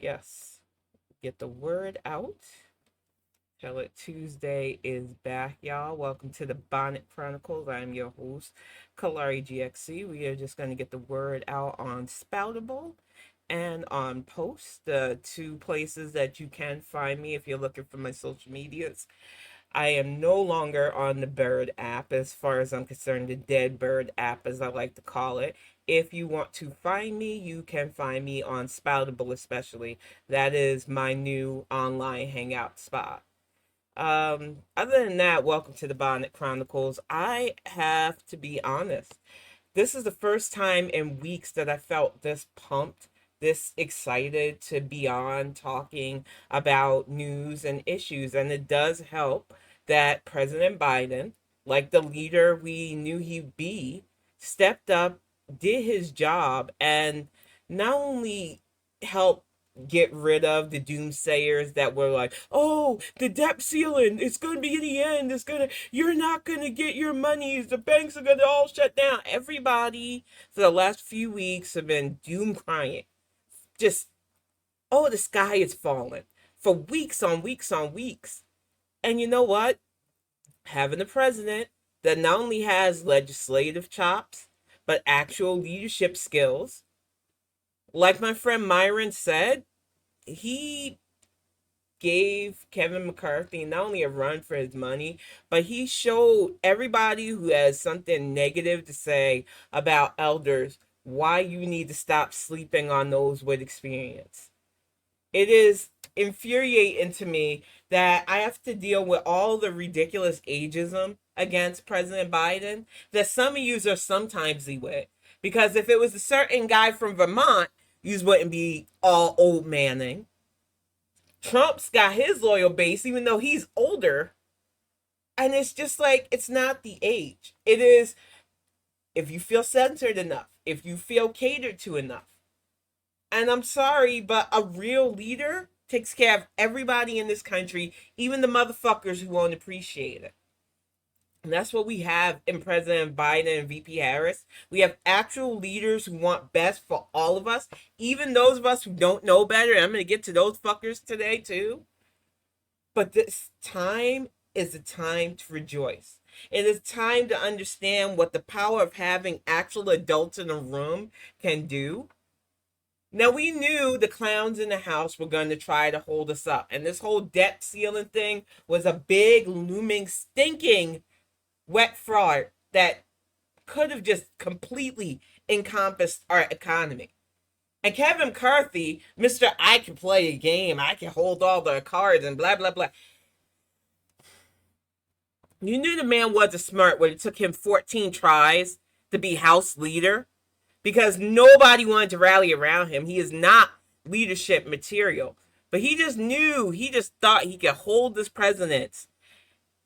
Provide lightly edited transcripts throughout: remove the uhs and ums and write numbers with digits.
Yes. Get the word out. Tell It Tuesday is back, y'all. Welcome to the Bonnet Chronicles. I'm your host, Kalari GXC. We are just going to get the word out on Spoutable and on Post, the two places that you can find me if you're looking for my social medias. I am no longer on the Bird app, as far as I'm concerned, the Dead Bird app, as I like to call it. If you want to find me, you can find me on Spoutable, especially. That is my new online hangout spot. Other than that, welcome to the Bonnet Chronicles. I have to be honest. This is the first time in weeks that I felt this pumped, this excited to be on talking about news and issues. And it does help that President Biden, like the leader we knew he'd be, stepped up, did his job, and not only helped get rid of the doomsayers that were like, oh, the debt ceiling, it's going to be in the end, you're not going to get your monies, the banks are going to all shut down. Everybody for the last few weeks have been doom crying. Just, oh, the sky is falling for weeks on weeks on weeks. And you know what? Having a president that not only has legislative chops, but actual leadership skills, like my friend Myron said, he gave Kevin McCarthy not only a run for his money, but he showed everybody who has something negative to say about elders why you need to stop sleeping on those with experience. It is infuriating to me that I have to deal with all the ridiculous ageism against President Biden that some of you are sometimes with. Because if it was a certain guy from Vermont, you wouldn't be all old manning. Trump's got his loyal base, even though he's older. And it's just like, it's not the age. It is if you feel censored enough, if you feel catered to enough. And I'm sorry, but a real leader takes care of everybody in this country, even the motherfuckers who won't appreciate it. And that's what we have in President Biden and VP Harris. We have actual leaders who want best for all of us, even those of us who don't know better. And I'm going to get to those fuckers today, too. But this time is the time to rejoice. It is time to understand what the power of having actual adults in a room can do. Now, we knew the clowns in the house were going to try to hold us up. And this whole debt ceiling thing was a big, looming, stinking wet fraud that could have just completely encompassed our economy. And Kevin McCarthy, Mr. I can play a game, I can hold all the cards and blah, blah, blah. You knew the man wasn't smart when it took him 14 tries to be House leader because nobody wanted to rally around him. He is not leadership material. But he just knew, he just thought he could hold this president's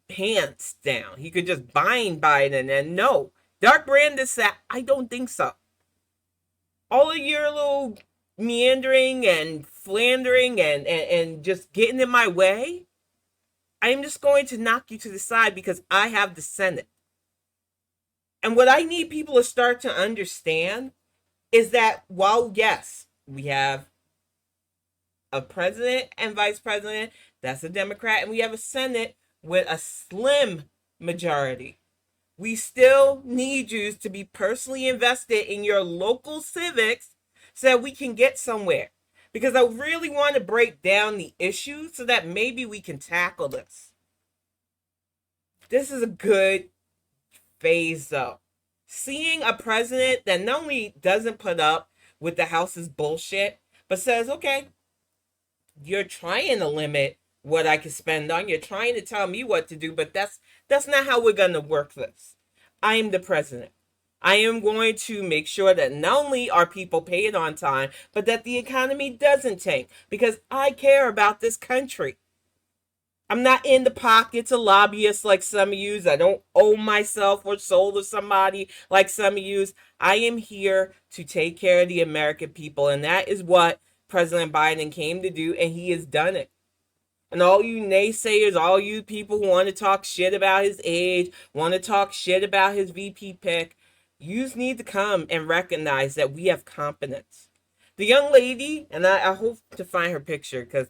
pants down. He could just bind Biden. And no, Dark Brandon said, I don't think so. All of your little meandering and philandering and just getting in my way, I'm just going to knock you to the side because I have the Senate. And what I need people to start to understand is that while, yes, we have a president and vice president, that's a Democrat, and we have a Senate with a slim majority, we still need you to be personally invested in your local civics so that we can get somewhere. Because I really want to break down the issues so that maybe we can tackle this. This is a good phase, though. Seeing a president that not only doesn't put up with the House's bullshit, but says, okay, you're trying to limit what I can spend on. You're trying to tell me what to do, but that's not how we're going to work this. I am the president. I am going to make sure that not only are people paid on time, but that the economy doesn't tank because I care about this country. I'm not in the pockets of lobbyists like some of yous. I don't owe myself or soul to somebody like some of yous. I am here to take care of the American people, and that is what President Biden came to do, and he has done it. And all you naysayers, all you people who want to talk shit about his age, want to talk shit about his VP pick, you need to come and recognize that we have competence. The young lady, and I hope to find her picture because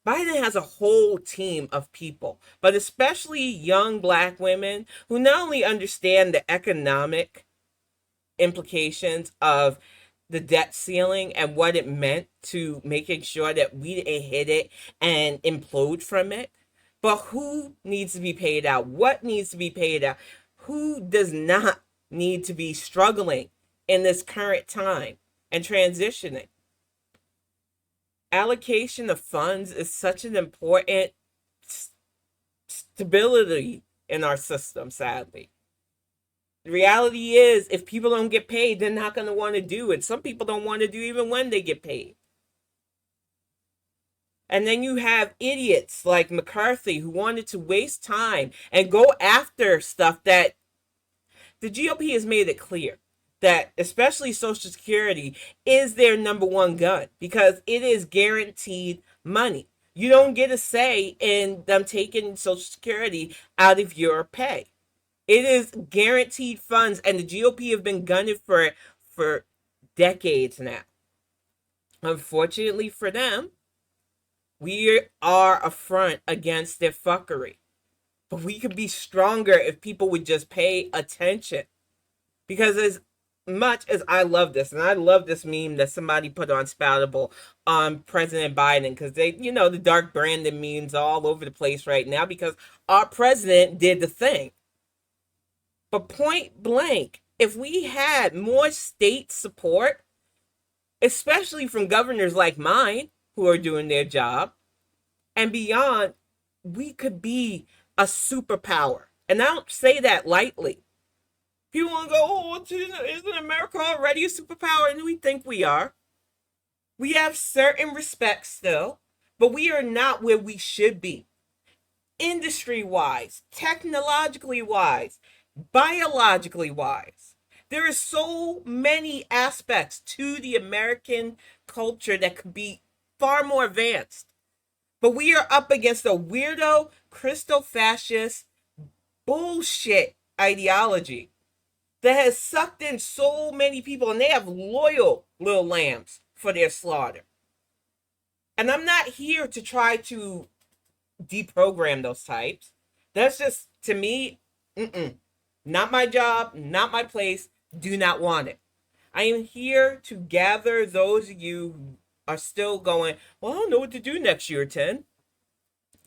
Biden has a whole team of people, but especially young black women who not only understand the economic implications of the debt ceiling and what it meant to making sure that we didn't hit it and implode from it, but who needs to be paid out? What needs to be paid out? Who does not need to be struggling in this current time and transitioning? Allocation of funds is such an important stability in our system, sadly. The reality is, if people don't get paid, they're not going to want to do it. Some people don't want to do even when they get paid. And then you have idiots like McCarthy who wanted to waste time and go after stuff that the GOP has made it clear that especially Social Security is their number one gun because it is guaranteed money. You don't get a say in them taking Social Security out of your pay. It is guaranteed funds, and the GOP have been gunning for it for decades now. Unfortunately for them, we are a front against their fuckery. But we could be stronger if people would just pay attention. Because as much as I love this, and I love this meme that somebody put on Spoutable on President Biden, because they, the dark Brandon memes all over the place right now because our president did the thing. But point blank, if we had more state support, especially from governors like mine who are doing their job and beyond, we could be a superpower. And I don't say that lightly. People want to go, oh, isn't America already a superpower? And we think we are. We have certain respects still, but we are not where we should be. Industry-wise, technologically wise, biologically wise. There are so many aspects to the American culture that could be far more advanced. But we are up against a weirdo, Christo-fascist bullshit ideology that has sucked in so many people, and they have loyal little lambs for their slaughter. And I'm not here to try to deprogram those types. That's just, to me, not my job, not my place, do not want it. I am here to gather those of you who are still going, well, I don't know what to do next year, 10.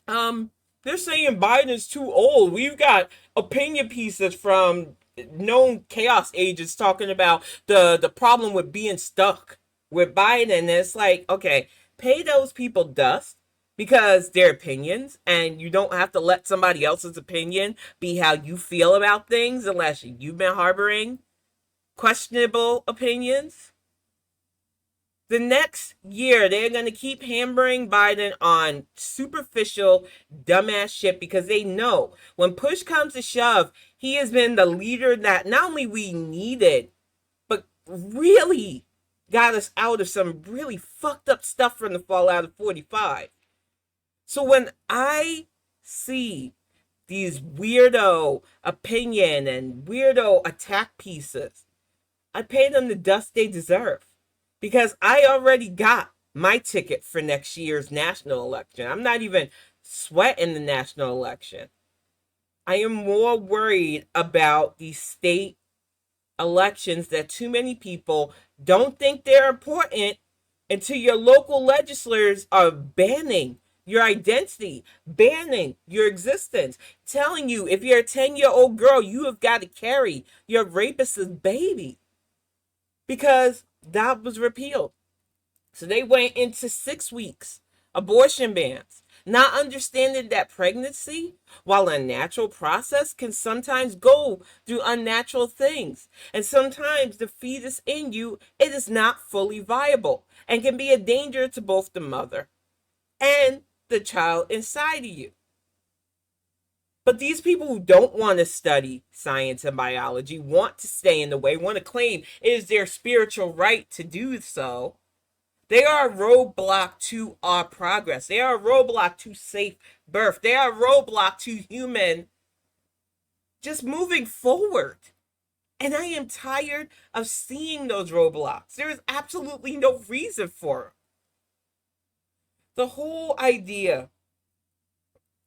They're saying Biden's too old. We've got opinion pieces from known chaos agents talking about the problem with being stuck with Biden. And it's like, okay, pay those people dust because they're opinions, and you don't have to let somebody else's opinion be how you feel about things unless you've been harboring questionable opinions. The next year, they're going to keep hammering Biden on superficial, dumbass shit because they know when push comes to shove, he has been the leader that not only we needed, but really got us out of some really fucked up stuff from the fallout of 45. So when I see these weirdo opinion and weirdo attack pieces, I pay them the dust they deserve. Because I already got my ticket for next year's national election. I'm not even sweating the national election. I am more worried about the state elections that too many people don't think they're important until your local legislators are banning your identity, banning your existence, telling you if you're a 10-year-old girl, you have got to carry your rapist's baby. Because that was repealed. So they went into 6 weeks abortion bans, not understanding that pregnancy, while a natural process, can sometimes go through unnatural things. And sometimes the fetus in you, it is not fully viable and can be a danger to both the mother and the child inside of you. But these people who don't want to study science and biology, want to stay in the way, want to claim it is their spiritual right to do so, they are a roadblock to our progress. They are a roadblock to safe birth. They are a roadblock to human just moving forward. And I am tired of seeing those roadblocks. There is absolutely no reason for it. The whole idea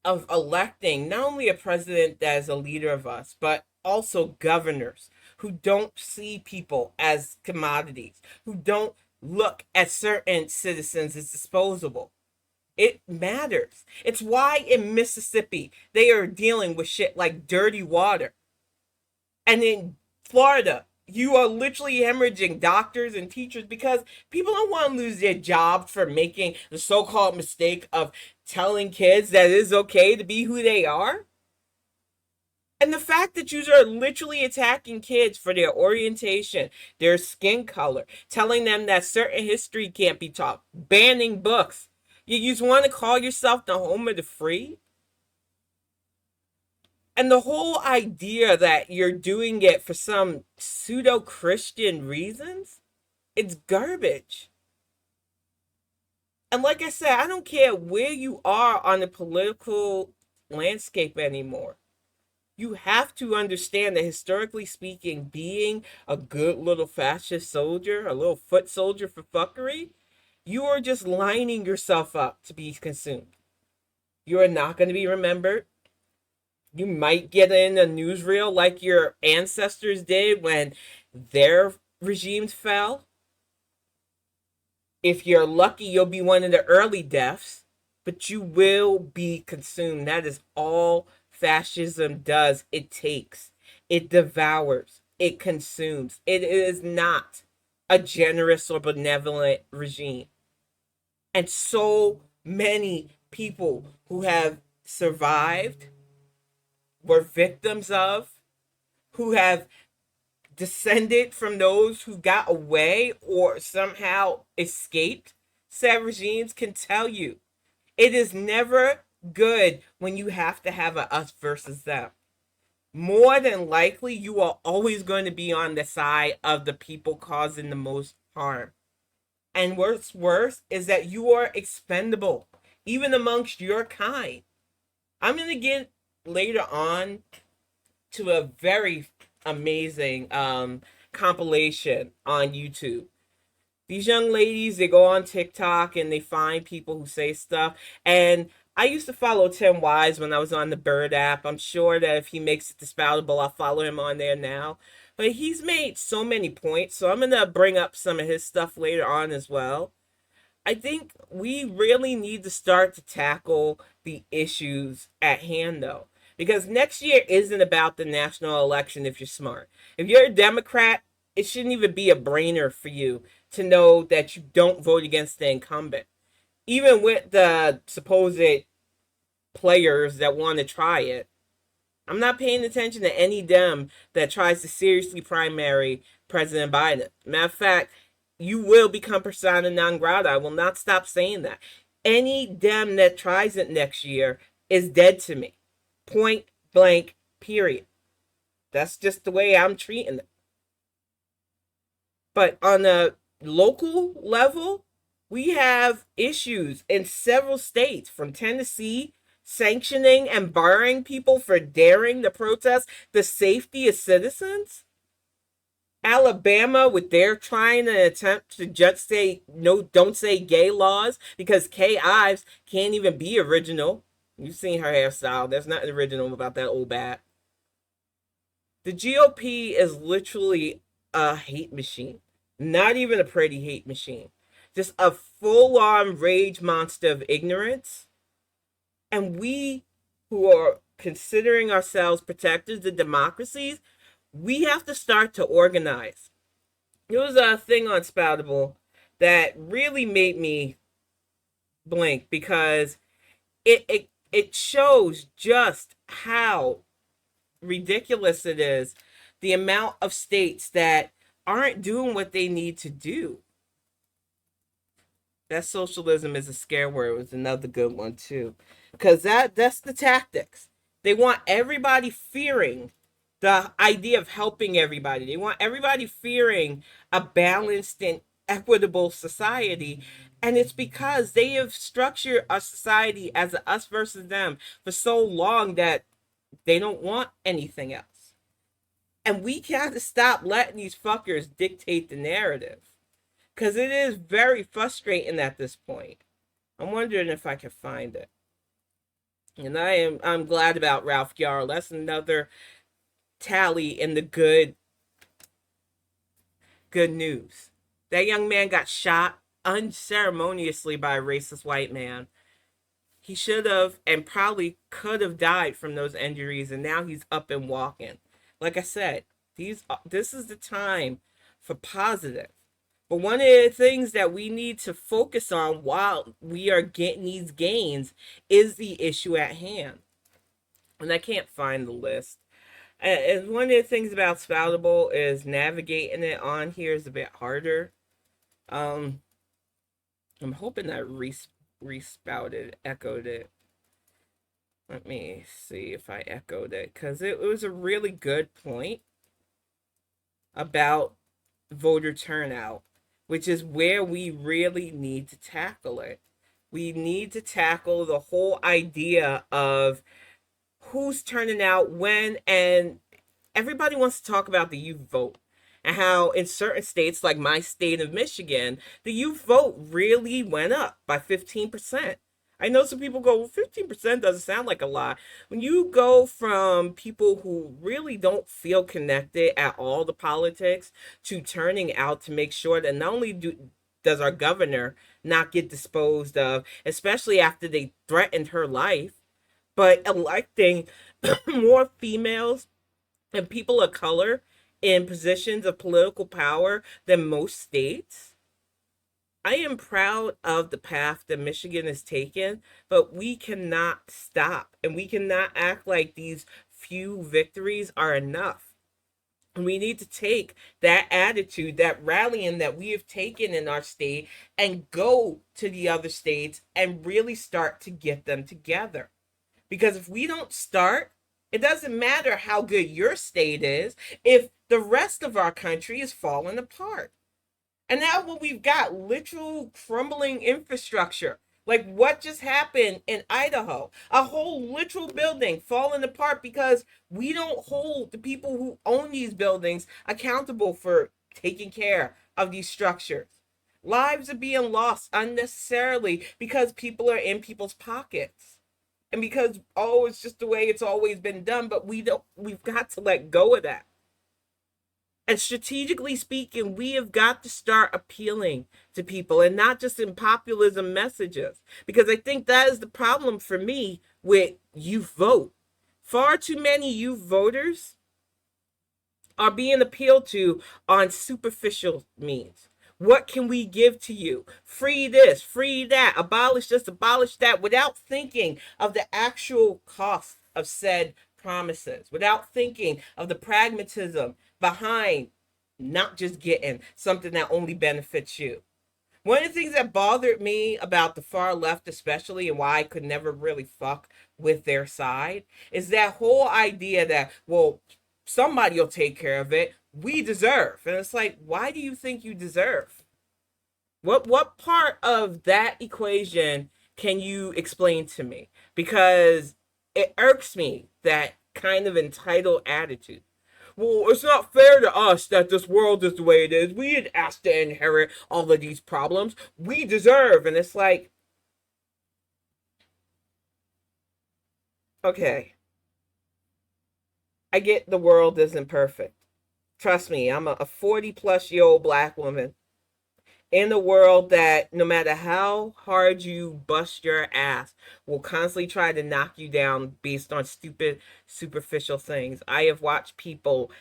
of electing not only a president that is a leader of us, but also governors who don't see people as commodities, who don't look at certain citizens as disposable. It matters. It's why in Mississippi they are dealing with shit like dirty water. And in Florida, you are literally hemorrhaging doctors and teachers because people don't want to lose their jobs for making the so-called mistake of telling kids that it is okay to be who they are. And the fact that you are literally attacking kids for their orientation, their skin color, telling them that certain history can't be taught, banning books. You just want to call yourself the home of the free? And the whole idea that you're doing it for some pseudo Christian reasons, it's garbage. And like I said, I don't care where you are on the political landscape anymore. You have to understand that historically speaking, being a good little fascist soldier, a little foot soldier for fuckery, you are just lining yourself up to be consumed. You are not going to be remembered. You might get in a newsreel like your ancestors did when their regimes fell. If you're lucky, you'll be one of the early deaths, but you will be consumed. That is all fascism does. It takes, it devours, it consumes. It is not a generous or benevolent regime. And so many people who have survived, were victims of, who have descended from those who got away or somehow escaped said regimes can tell you it is never good when you have to have a us versus them. More than likely, you are always going to be on the side of the people causing the most harm. And what's worse is that you are expendable, even amongst your kind. I'm going to get later on to a very amazing compilation on YouTube. These young ladies, they go on TikTok and they find people who say stuff. And I used to follow Tim Wise when I was on the Bird app. I'm sure that if he makes it dispatchable, I'll follow him on there now. But he's made so many points, so I'm going to bring up some of his stuff later on as well. I think we really need to start to tackle the issues at hand, though. Because next year isn't about the national election if you're smart. If you're a Democrat, it shouldn't even be a brainer for you to know that you don't vote against the incumbent. Even with the supposed players that want to try it, I'm not paying attention to any Dem that tries to seriously primary President Biden. Matter of fact, you will become persona non grata. I will not stop saying that. Any Dem that tries it next year is dead to me. Point blank, period. That's just the way I'm treating it. But on a local level, we have issues in several states, from Tennessee sanctioning and barring people for daring to protest the safety of citizens. Alabama with their trying to attempt to just say no, don't say gay laws because Kay Ives can't even be original. You've seen her hairstyle. There's nothing original about that old bat. The GOP is literally a hate machine. Not even a pretty hate machine. Just a full-on rage monster of ignorance. And we who are considering ourselves protectors of democracies, we have to start to organize. There was a thing on Spoutable that really made me blink because it shows just how ridiculous it is, the amount of states that aren't doing what they need to do. That socialism is a scare word was another good one too, because that's the tactics. They want everybody fearing the idea of helping everybody. They want everybody fearing a balanced and equitable society. And it's because they have structured our society as a us versus them for so long that they don't want anything else. And we got to stop letting these fuckers dictate the narrative. Because it is very frustrating at this point. I'm wondering if I can find it. And I'm glad about Ralph Yarl. That's another tally in the good news. That young man got shot unceremoniously by a racist white man. He should have and probably could have died from those injuries, and now he's up and walking. Like I said, this is the time for positive. But one of the things that we need to focus on while we are getting these gains is the issue at hand. And I can't find the list. And one of the things about Spoutable is navigating it on here is a bit harder. I'm hoping that respouted, echoed it. Let me see if I echoed it, because it was a really good point about voter turnout, which is where we really need to tackle it. We need to tackle the whole idea of who's turning out when, and everybody wants to talk about the youth vote and how in certain states, like my state of Michigan, the youth vote really went up by 15%. I know some people go, well, 15% doesn't sound like a lot. When you go from people who really don't feel connected at all to politics to turning out to make sure that not only does our governor not get disposed of, especially after they threatened her life, but electing more females and people of color in positions of political power than most states. I am proud of the path that Michigan has taken, but we cannot stop and we cannot act like these few victories are enough. We need to take that attitude, that rallying that we have taken in our state, and go to the other states and really start to get them together. Because if we don't start, it doesn't matter how good your state is if the rest of our country is falling apart. And now what we've got, literal crumbling infrastructure. Like what just happened in Idaho? A whole literal building falling apart because we don't hold the people who own these buildings accountable for taking care of these structures. Lives are being lost unnecessarily because people are in people's pockets. And because, oh, it's just the way it's always been done, but we've got to let go of that. And strategically speaking, we have got to start appealing to people and not just in populism messages. Because I think that is the problem for me with youth vote. Far too many youth voters are being appealed to on superficial means. What can we give to you? Free this, free that, abolish this, abolish that, without thinking of the actual cost of said promises, without thinking of the pragmatism behind not just getting something that only benefits you. One of the things that bothered me about the far left, especially, and why I could never really fuck with their side, is that whole idea that, well, somebody will take care of it. We deserve. And it's like, why do you think you deserve? What part of that equation can you explain to me? Because it irks me, that kind of entitled attitude. Well, it's not fair to us that this world is the way it is. We didn't ask to inherit all of these problems. We deserve. And it's like, okay, I get the world isn't perfect. Trust me, I'm a 40 plus year old black woman in the world that no matter how hard you bust your ass will constantly try to knock you down based on stupid superficial things. I have watched people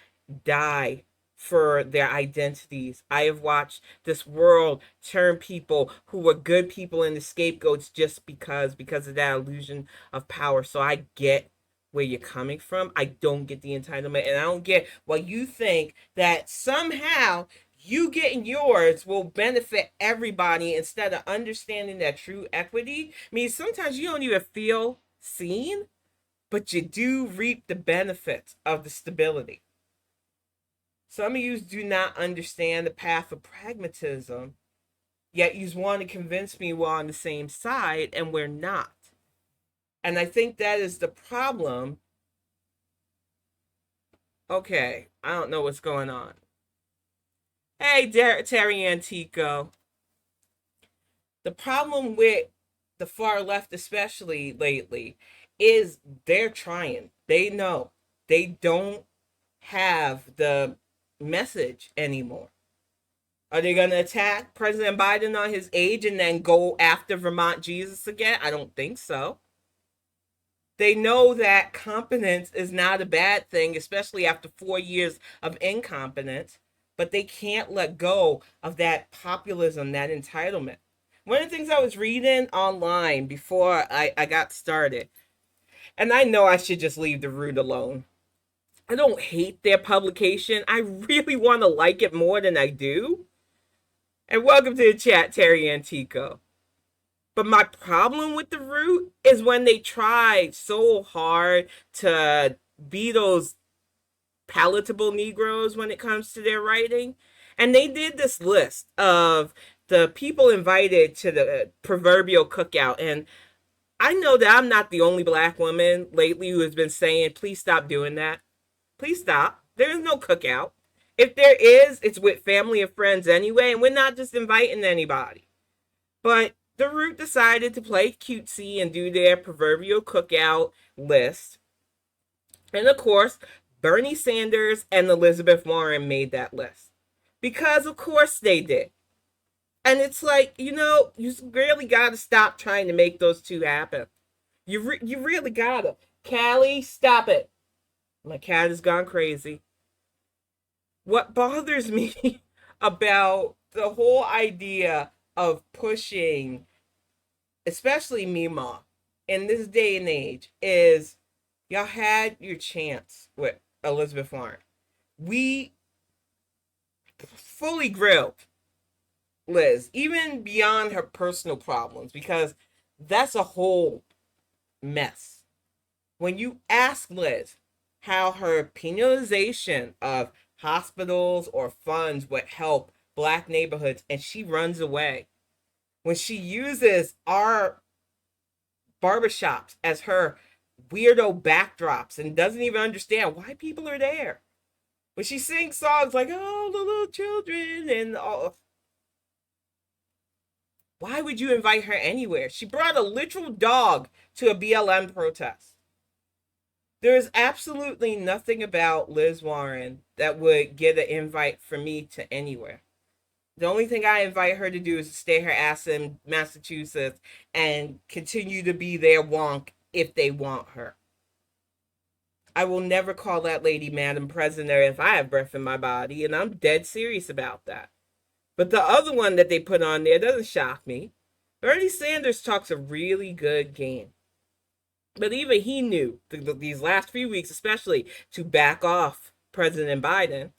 die for their identities. I have watched this world turn people who were good people into scapegoats just because of that illusion of power. So I get where you're coming from. I don't get the entitlement, and I don't get why you think that somehow you getting yours will benefit everybody instead of understanding that true equity. I mean, sometimes you don't even feel seen, but you do reap the benefits of the stability. Some of you do not understand the path of pragmatism, yet you want to convince me we're on the same side, and we're not. And I think that is the problem. Okay, I don't know what's going on. Hey, Terry Antico. The problem with the far left, especially lately, is they're trying. They know they don't have the message anymore. Are they going to attack President Biden on his age and then go after Vermont Jesus again? I don't think so. They know that competence is not a bad thing, especially after 4 years of incompetence, but they can't let go of that populism, that entitlement. One of the things I was reading online before I got started, and I know I should just leave the root alone. I don't hate their publication. I really want to like it more than I do. And welcome to the chat, Terry Antico. But my problem with the root is when they try so hard to be those palatable Negroes when it comes to their writing. And they did this list of the people invited to the proverbial cookout. And I know that I'm not the only black woman lately who has been saying, please stop doing that. Please stop. There is no cookout. If there is, it's with family and friends anyway. And we're not just inviting anybody. But the Root decided to play cutesy and do their proverbial cookout list. And of course, Bernie Sanders and Elizabeth Warren made that list. Because of course they did. And it's like, you really got to stop trying to make those two happen. You really got to. Callie, stop it. My cat has gone crazy. What bothers me about the whole idea of pushing, especially Mima, in this day and age, is y'all had your chance with Elizabeth Warren. We fully grilled Liz, even beyond her personal problems, because that's a whole mess. When you ask Liz how her penalization of hospitals or funds would help black neighborhoods, and she runs away. When she uses our barbershops as her weirdo backdrops and doesn't even understand why people are there. When she sings songs like, oh, the little children and all. Why would you invite her anywhere? She brought a literal dog to a BLM protest. There is absolutely nothing about Liz Warren that would get an invite from me to anywhere. The only thing I invite her to do is to stay her ass in Massachusetts and continue to be their wonk if they want her. I will never call that lady Madam President if I have breath in my body, and I'm dead serious about that. But the other one that they put on there doesn't shock me. Bernie Sanders talks a really good game. But even he knew these last few weeks, especially, to back off President Biden.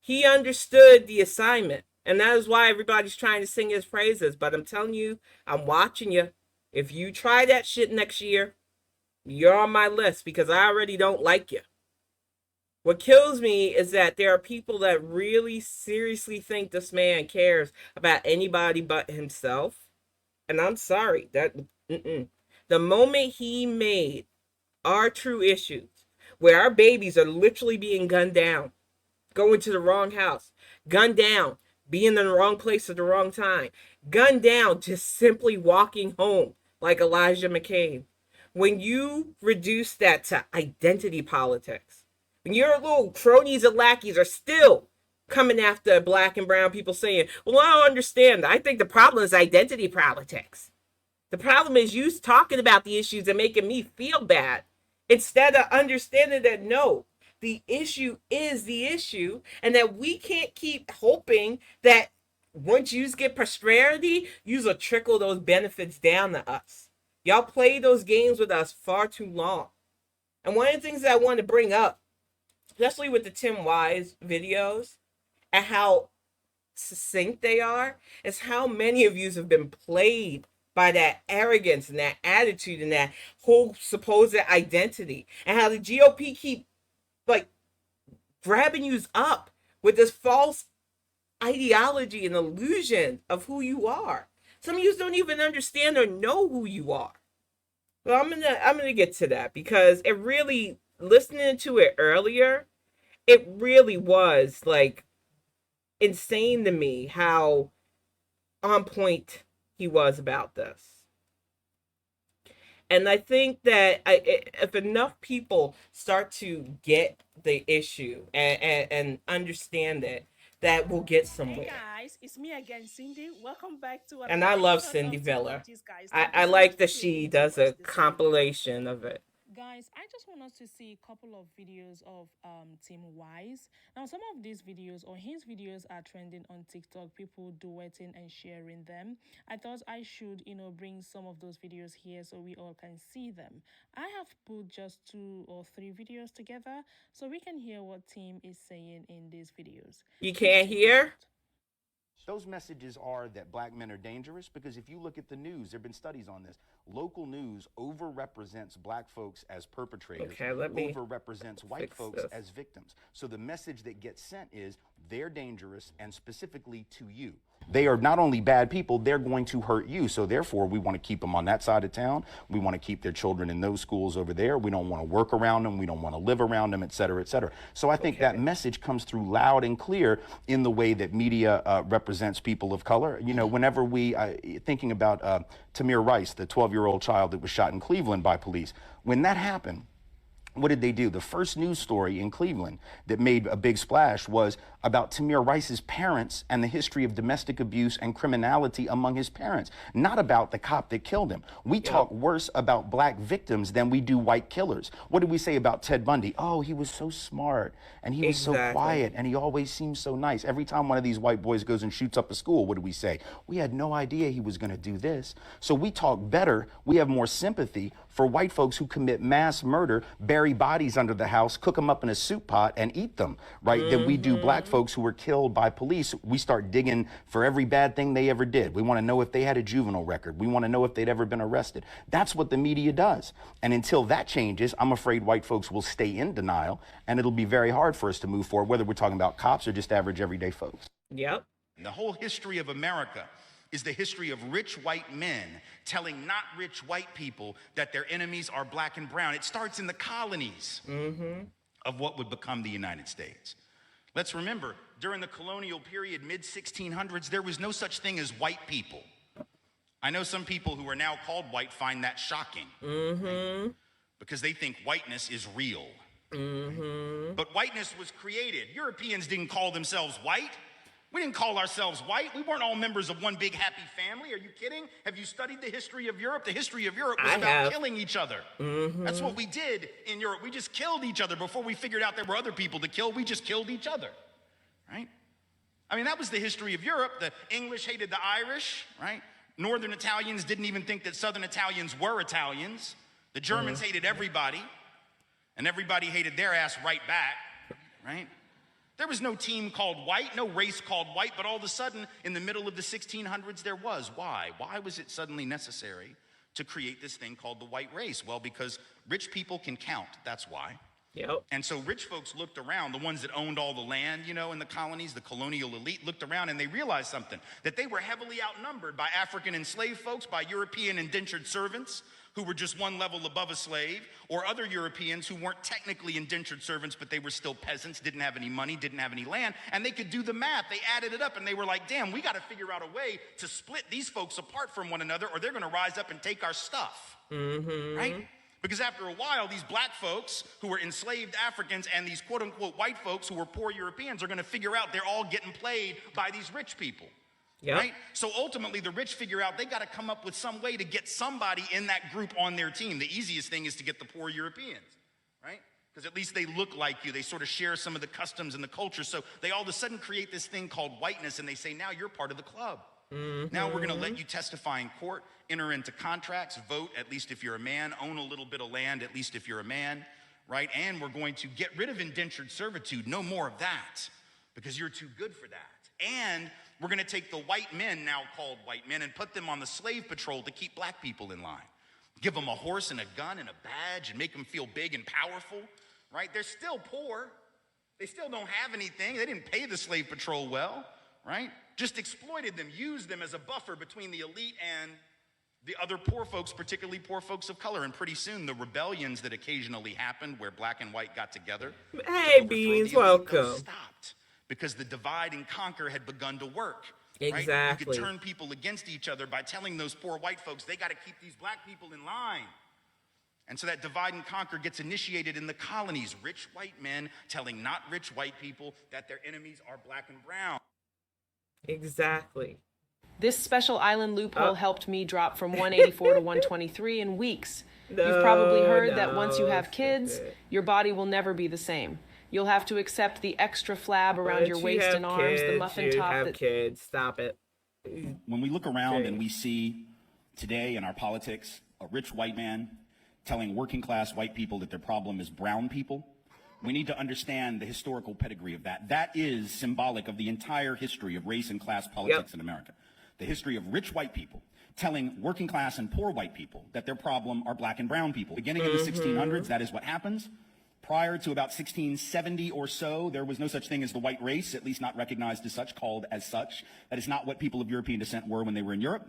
He understood the assignment. And that is why everybody's trying to sing his praises. But I'm telling you, I'm watching you. If you try that shit next year, you're on my list because I already don't like you. What kills me is that there are people that really seriously think this man cares about anybody but himself. And I'm sorry. The moment he made our true issues, where our babies are literally being gunned down, going to the wrong house, gunned down, being in the wrong place at the wrong time, gunned down, just simply walking home like Elijah McCain. When you reduce that to identity politics, when your little cronies and lackeys are still coming after black and brown people saying, well, I don't understand. I think the problem is identity politics. The problem is you talking about the issues and making me feel bad instead of understanding that no, the issue is the issue, and that we can't keep hoping that once you get prosperity, you'll trickle those benefits down to us. Y'all play those games with us far too long. And one of the things that I want to bring up, especially with the Tim Wise videos and how succinct they are, is how many of you have been played by that arrogance and that attitude and that whole supposed identity, and how the GOP keep like grabbing you up with this false ideology and illusion of who you are. Some of you don't even understand or know who you are. Well, I'm gonna get to that because it really, listening to it earlier, it really was like insane to me how on point he was about this. And I think that if enough people start to get the issue and understand it, that will get somewhere. Hey guys, it's me again, Cindy. Welcome back to And another I love episode Cindy of Villa. Technologies, guys. I, Thank you I so much like for that she tuning in to does watch a this video. compilation of it. Guys, I just want us to see a couple of videos of Team Wise. Now, some of these videos or his videos are trending on TikTok, people duetting and sharing them. I thought I should, bring some of those videos here so we all can see them. I have put just 2 or 3 videos together so we can hear what Team is saying in these videos. You Please can't check it hear? out. Those messages are that black men are dangerous because if you look at the news, there have been studies on this. Local news overrepresents black folks as perpetrators, Okay, let me overrepresents white fix folks this. as victims. So the message that gets sent is they're dangerous and specifically to you. They are not only bad people, they're going to hurt you. So therefore, we want to keep them on that side of town. We want to keep their children in those schools over there. We don't want to work around them. We don't want to live around them, et cetera, et cetera. So I think that message comes through loud and clear in the way that media represents people of color. You know, whenever we, thinking about Tamir Rice, the 12-year-old child that was shot in Cleveland by police, when that happened, what did they do? The first news story in Cleveland that made a big splash was about Tamir Rice's parents and the history of domestic abuse and criminality among his parents, not about the cop that killed him. We talk worse about black victims than we do white killers. What did we say about Ted Bundy? Oh, he was so smart and he was so quiet and he always seemed so nice. Every time one of these white boys goes and shoots up a school, what do we say? We had no idea he was going to do this. So we talk better. We have more sympathy for white folks who commit mass murder, bury bodies under the house, cook them up in a soup pot, and eat them, right? Than we do black folks who were killed by police. We start digging for every bad thing they ever did. We want to know if they had a juvenile record. We want to know if they'd ever been arrested. That's what the media does. And until that changes, I'm afraid white folks will stay in denial, and it'll be very hard for us to move forward, whether we're talking about cops or just average everyday folks. Yep. The whole history of America is the history of rich white men telling not rich white people that their enemies are black and brown. It starts in the colonies of what would become the United States. Let's remember, during the colonial period, mid-1600s, there was no such thing as white people. I know some people who are now called white find that shocking, right? Because they think whiteness is real. But whiteness was created. Europeans didn't call themselves white. We didn't call ourselves white. We weren't all members of one big happy family. Are you kidding? Have you studied the history of Europe? The history of Europe was about killing each other. That's what we did in Europe. We just killed each other before we figured out there were other people to kill. We just killed each other, right? I mean, that was the history of Europe. The English hated the Irish, right? Northern Italians didn't even think that Southern Italians were Italians. The Germans hated everybody, and everybody hated their ass right back, right? There was no team called white, no race called white, but all of a sudden, in the middle of the 1600s, there was. Why? Why was it suddenly necessary to create this thing called the white race? Well, because rich people can count, that's why. Yep. And so rich folks looked around, the ones that owned all the land, you know, in the colonies, the colonial elite looked around and they realized something, that they were heavily outnumbered by African enslaved folks, by European indentured servants, who were just one level above a slave, or other Europeans who weren't technically indentured servants, but they were still peasants, didn't have any money, didn't have any land, and they could do the math. They added it up, and they were like, damn, we got to figure out a way to split these folks apart from one another, or they're going to rise up and take our stuff, right? Because after a while, these black folks who were enslaved Africans and these quote-unquote white folks who were poor Europeans are going to figure out they're all getting played by these rich people. Yep. Right? So ultimately, the rich figure out they got to come up with some way to get somebody in that group on their team. The easiest thing is to get the poor Europeans, right? Because at least they look like you. They sort of share some of the customs and the culture. So they all of a sudden create this thing called whiteness, and they say, now you're part of the club. Now we're going to let you testify in court, enter into contracts, vote, at least if you're a man, own a little bit of land, at least if you're a man, right? And we're going to get rid of indentured servitude. No more of that, because you're too good for that. And we're going to take the white men, now called white men, and put them on the slave patrol to keep black people in line. Give them a horse and a gun and a badge and make them feel big and powerful, right? They're still poor. They still don't have anything. They didn't pay the slave patrol well, right? Just exploited them, used them as a buffer between the elite and the other poor folks, particularly poor folks of color. And pretty soon, the rebellions that occasionally happened where black and white got together to Hey, overthrow Beans, the elite, those welcome. stopped because the divide and conquer had begun to work. Right? You could Exactly. turn people against each other by telling those poor white folks they got to keep these black people in line. And so that divide and conquer gets initiated in the colonies. Rich white men telling not rich white people that their enemies are black and brown. Exactly. This special island loophole Oh. helped me drop from 184 to 123 in weeks. You've probably heard that once you have kids, stupid. your body will never be the same. You'll have to accept the extra flab around But your you waist have and arms, the kids, muffin you top have that kids. Stop it. When we look around Okay. and we see today in our politics a rich white man telling working class white people that their problem is brown people, we need to understand the historical pedigree of that. That is symbolic of the entire history of race and class politics in America. The history of rich white people telling working class and poor white people that their problem are black and brown people. Beginning in the 1600s, that is what happens. Prior to about 1670 or so, there was no such thing as the white race, at least not recognized as such, called as such. That is not what people of European descent were when they were in Europe.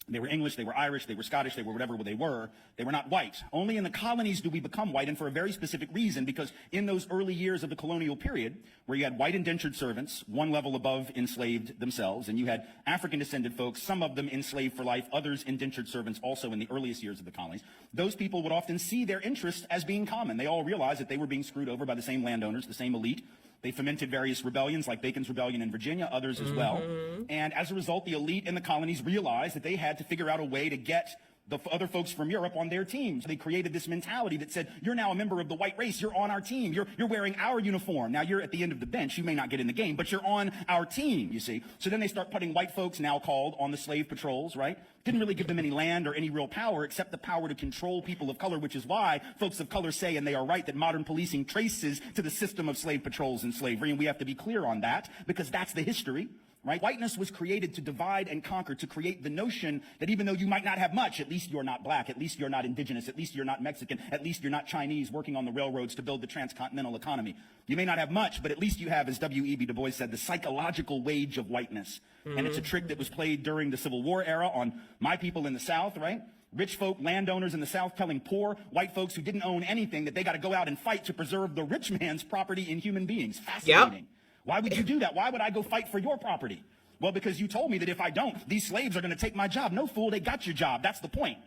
They were English, they were Irish, they were Scottish, they were whatever they were. They were not white. Only in the colonies do we become white, and for a very specific reason, because in those early years of the colonial period, where you had white indentured servants, one level above enslaved themselves, and you had African-descended folks, some of them enslaved for life, others indentured servants also in the earliest years of the colonies, those people would often see their interests as being common. They all realized that they were being screwed over by the same landowners, the same elite. They fomented various rebellions like Bacon's Rebellion in Virginia, others as well. And as a result, the elite in the colonies realized that they had to figure out a way to get the other folks from Europe on their team. So they created this mentality that said, you're now a member of the white race. You're on our team. You're wearing our uniform. Now you're at the end of the bench. You may not get in the game, but you're on our team, you see. So then they start putting white folks, now called, on the slave patrols, right? Didn't really give them any land or any real power except the power to control people of color, which is why folks of color say, and they are right, that modern policing traces to the system of slave patrols and slavery. And we have to be clear on that because that's the history. Right? Whiteness was created to divide and conquer, to create the notion that even though you might not have much, at least you're not black, at least you're not indigenous, at least you're not Mexican, at least you're not Chinese working on the railroads to build the transcontinental economy. You may not have much, but at least you have, as W.E.B. Du Bois said, the psychological wage of whiteness. And it's a trick that was played during the Civil War era on my people in the South, right? Rich folk, landowners in the South telling poor white folks who didn't own anything that they got to go out and fight to preserve the rich man's property in human beings. Fascinating. Why would you do that? Why would I go fight for your property? Well, because you told me that if I don't, these slaves are going to take my job. No, fool, they got your job. That's the point.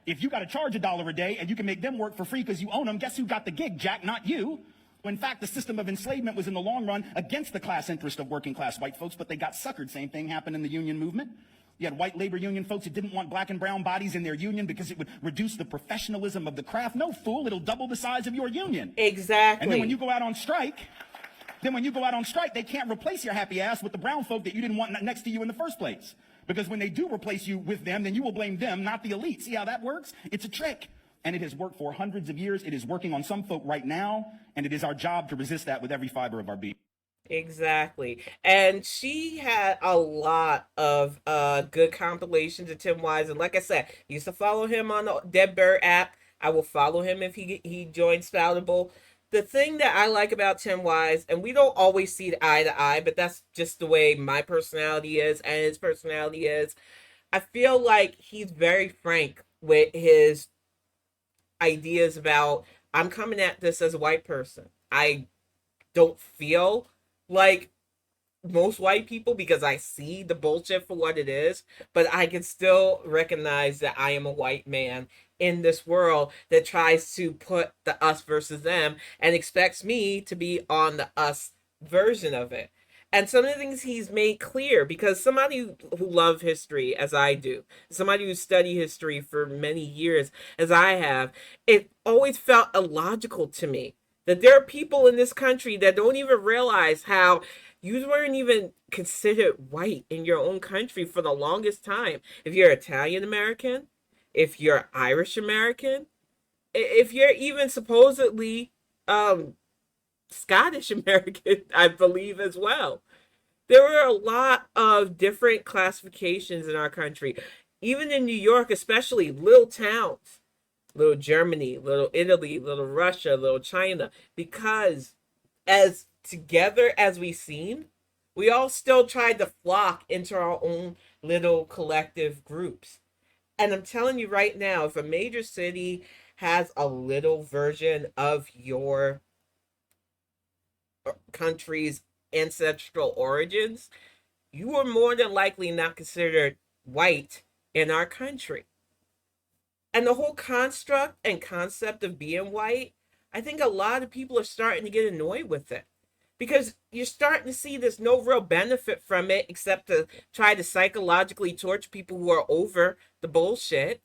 If you got to charge $1 a day and you can make them work for free because you own them, guess who got the gig, Jack? Not you. In fact, the system of enslavement was in the long run against the class interest of working class white folks, but they got suckered. Same thing happened in the union movement. You had white labor union folks that didn't want black and brown bodies in their union because it would reduce the professionalism of the craft. No, fool, it'll double the size of your union. Exactly. And then when you go out on strike, they can't replace your happy ass with the brown folk that you didn't want next to you in the first place. Because when they do replace you with them, then you will blame them, not the elite. See how that works? It's a trick. And it has worked for hundreds of years. It is working on some folk right now. And it is our job to resist that with every fiber of our being. Exactly. And she had a lot of good compilations of Tim Wise. And like I said, I used to follow him on the Dead Bird app. I will follow him if he joins Spoutable. The thing that I like about Tim Wise, and we don't always see eye to eye, but that's just the way my personality is and his personality is. I feel like he's very frank with his ideas about, I'm coming at this as a white person. I don't feel like most white people because I see the bullshit for what it is, but I can still recognize that I am a white man in this world that tries to put the us versus them and expects me to be on the us version of it. And some of the things he's made clear, because somebody who loves history as I do, somebody who studied history for many years as I have, it always felt illogical to me that there are people in this country that don't even realize how you weren't even considered white in your own country for the longest time. If you're Italian American, if you're Irish American, if you're even supposedly Scottish American, I believe as well. There were a lot of different classifications in our country. Even in New York, especially little towns, little Germany, little Italy, little Russia, little China, because as together as we seemed, we all still tried to flock into our own little collective groups. And I'm telling you right now, if a major city has a little version of your country's ancestral origins, you are more than likely not considered white in our country. And the whole construct and concept of being white, I think a lot of people are starting to get annoyed with it because you're starting to see there's no real benefit from it except to try to psychologically torture people who are over the bullshit.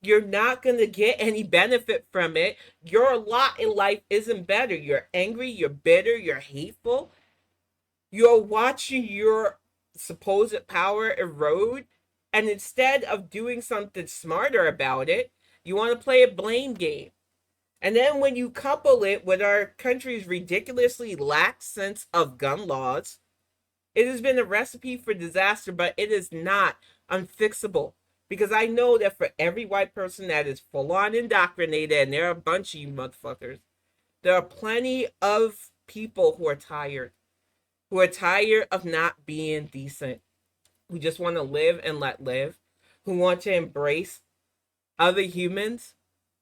You're not going to get any benefit from it. Your lot in life isn't better. You're angry, you're bitter, you're hateful. You're watching your supposed power erode. And instead of doing something smarter about it, you want to play a blame game. And then when you couple it with our country's ridiculously lax sense of gun laws, it has been a recipe for disaster, but it is not unfixable. Because I know that for every white person that is full on indoctrinated, and there are a bunch of you motherfuckers, there are plenty of people who are tired of not being decent, who just want to live and let live, who want to embrace other humans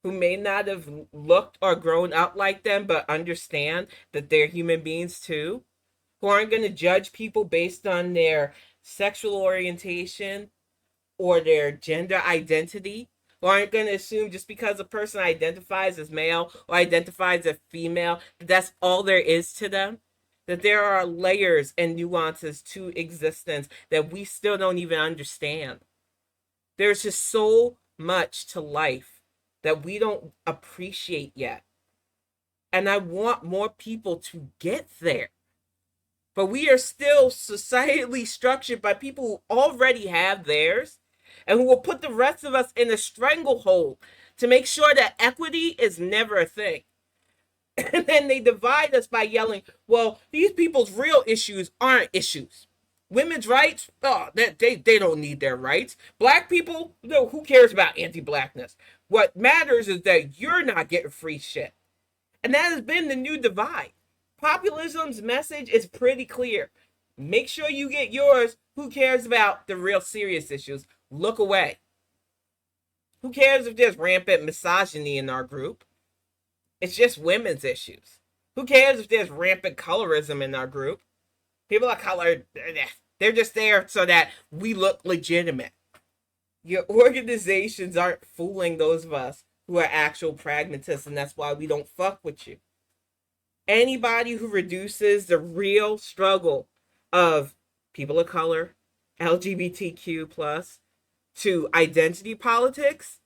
who may not have looked or grown up like them, but understand that they're human beings too, who aren't going to judge people based on their sexual orientation or their gender identity, who aren't going to assume just because a person identifies as male or identifies as female that that's all there is to them. That there are layers and nuances to existence that we still don't even understand. There's just so much to life that we don't appreciate yet. And I want more people to get there. But we are still societally structured by people who already have theirs and who will put the rest of us in a stranglehold to make sure that equity is never a thing. And then they divide us by yelling, well, these people's real issues aren't issues. Women's rights, oh, they don't need their rights. Black people, no, who cares about anti-blackness? What matters is that you're not getting free shit. And that has been the new divide. Populism's message is pretty clear. Make sure you get yours. Who cares about the real serious issues? Look away. Who cares if there's rampant misogyny in our group? It's just women's issues. Who cares if there's rampant colorism in our group? People of color, they're just there so that we look legitimate. Your organizations aren't fooling those of us who are actual pragmatists, and that's why we don't fuck with you. Anybody who reduces the real struggle of people of color, LGBTQ plus, to identity politics,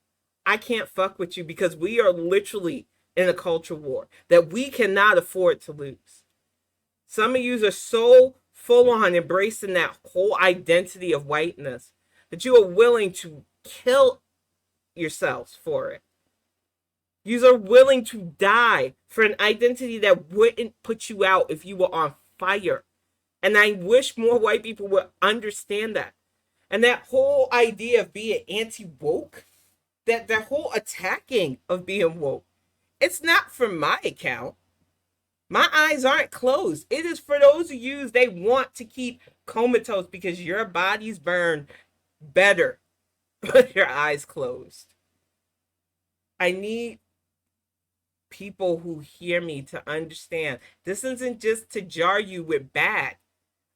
I can't fuck with you because we are literally in a culture war that we cannot afford to lose. Some of you are so full on embracing that whole identity of whiteness that you are willing to kill yourselves for it. You are willing to die for an identity that wouldn't put you out if you were on fire. And I wish more white people would understand that. And that whole idea of being anti-woke, that whole attacking of being woke, it's not for my account. My eyes aren't closed. It is for those of you they want to keep comatose because your bodies burn better with your eyes closed. I need people who hear me to understand this isn't just to jar you with bad.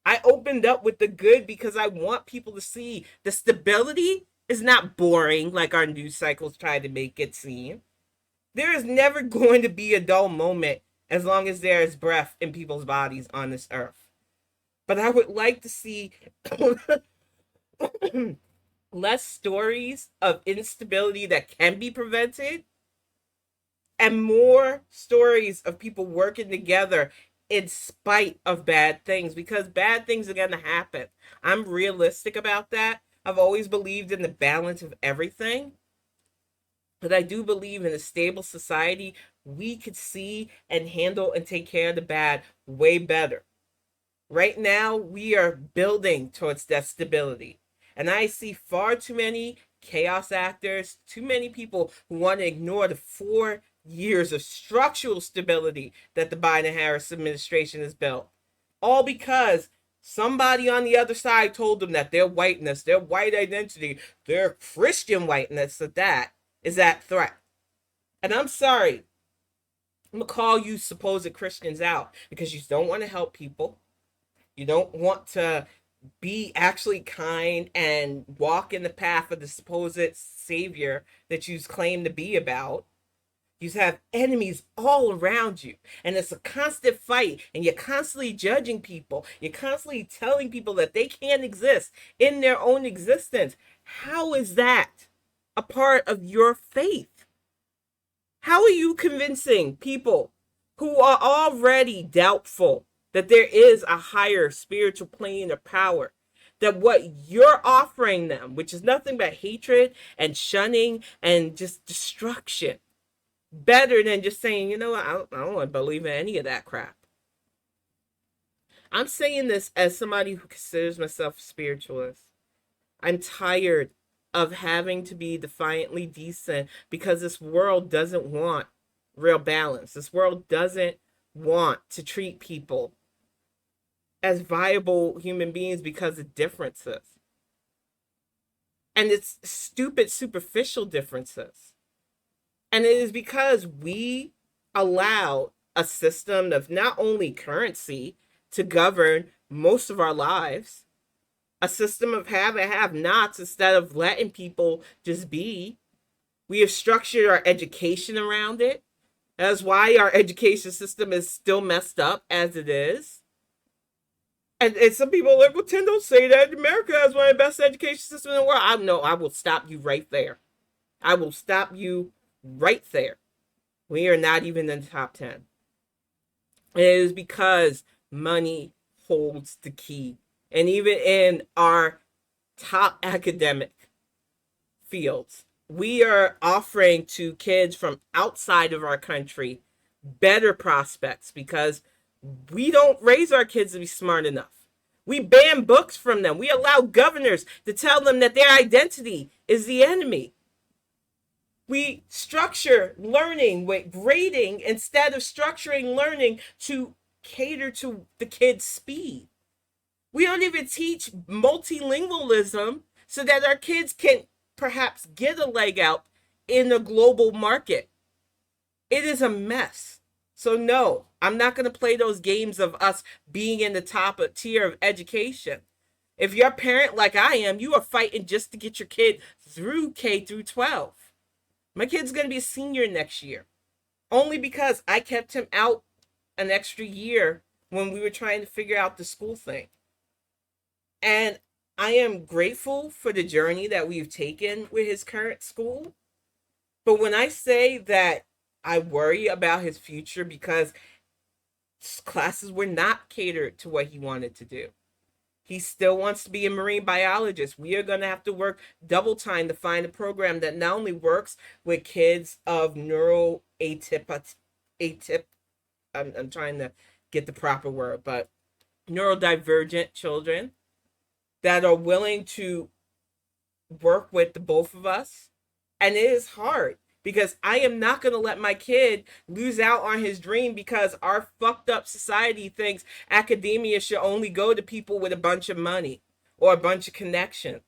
I opened up with the good because I want people to see the stability is not boring like our news cycles try to make it seem. There is never going to be a dull moment as long as there is breath in people's bodies on this earth. But I would like to see less stories of instability that can be prevented and more stories of people working together in spite of bad things, because bad things are going to happen. I'm realistic about that. I've always believed in the balance of everything. But I do believe in a stable society, we could see and handle and take care of the bad way better. Right now, we are building towards that stability. And I see far too many chaos actors, too many people who want to ignore the 4 years of structural stability that the Biden-Harris administration has built. All because Somebody on the other side told them that their whiteness, their white identity, their Christian whiteness, that is at threat. And I'm sorry, I'm gonna call you supposed Christians out because you don't want to help people. You don't want to be actually kind and walk in the path of the supposed savior that you claim to be about. You have enemies all around you, and it's a constant fight, and you're constantly judging people. You're constantly telling people that they can't exist in their own existence. How is that a part of your faith? How are you convincing people who are already doubtful that there is a higher spiritual plane of power, that what you're offering them, which is nothing but hatred and shunning and just destruction, better than just saying, you know what, I don't want to believe in any of that crap. I'm saying this as somebody who considers myself a spiritualist. I'm tired of having to be defiantly decent because this world doesn't want real balance. This world doesn't want to treat people as viable human beings because of differences. And it's stupid, superficial differences. And it is because we allow a system of not only currency to govern most of our lives, a system of have and have nots instead of letting people just be. We have structured our education around it. That's why our education system is still messed up as it is. And some people are like, well, Tim, don't say that. America has one of the best education systems in the world. I will stop you right there. I will stop you right there. We are not even in the top 10. It is because money holds the key. And even in our top academic fields, we are offering to kids from outside of our country better prospects because we don't raise our kids to be smart enough. We ban books from them. We allow governors to tell them that their identity is the enemy. We structure learning with grading instead of structuring learning to cater to the kids' speed. We don't even teach multilingualism so that our kids can perhaps get a leg out in the global market. It is a mess. So no, I'm not going to play those games of us being in the top tier of education. If you're a parent like I am, you are fighting just to get your kid through K through 12. My kid's going to be a senior next year, only because I kept him out an extra year when we were trying to figure out the school thing. And I am grateful for the journey that we've taken with his current school. But when I say that I worry about his future because classes were not catered to what he wanted to do, he still wants to be a marine biologist. We are going to have to work double time to find a program that not only works with kids of I'm trying to get the proper word, but neurodivergent children that are willing to work with the both of us. And it is hard because I am not going to let my kid lose out on his dream because our fucked up society thinks academia should only go to people with a bunch of money or a bunch of connections.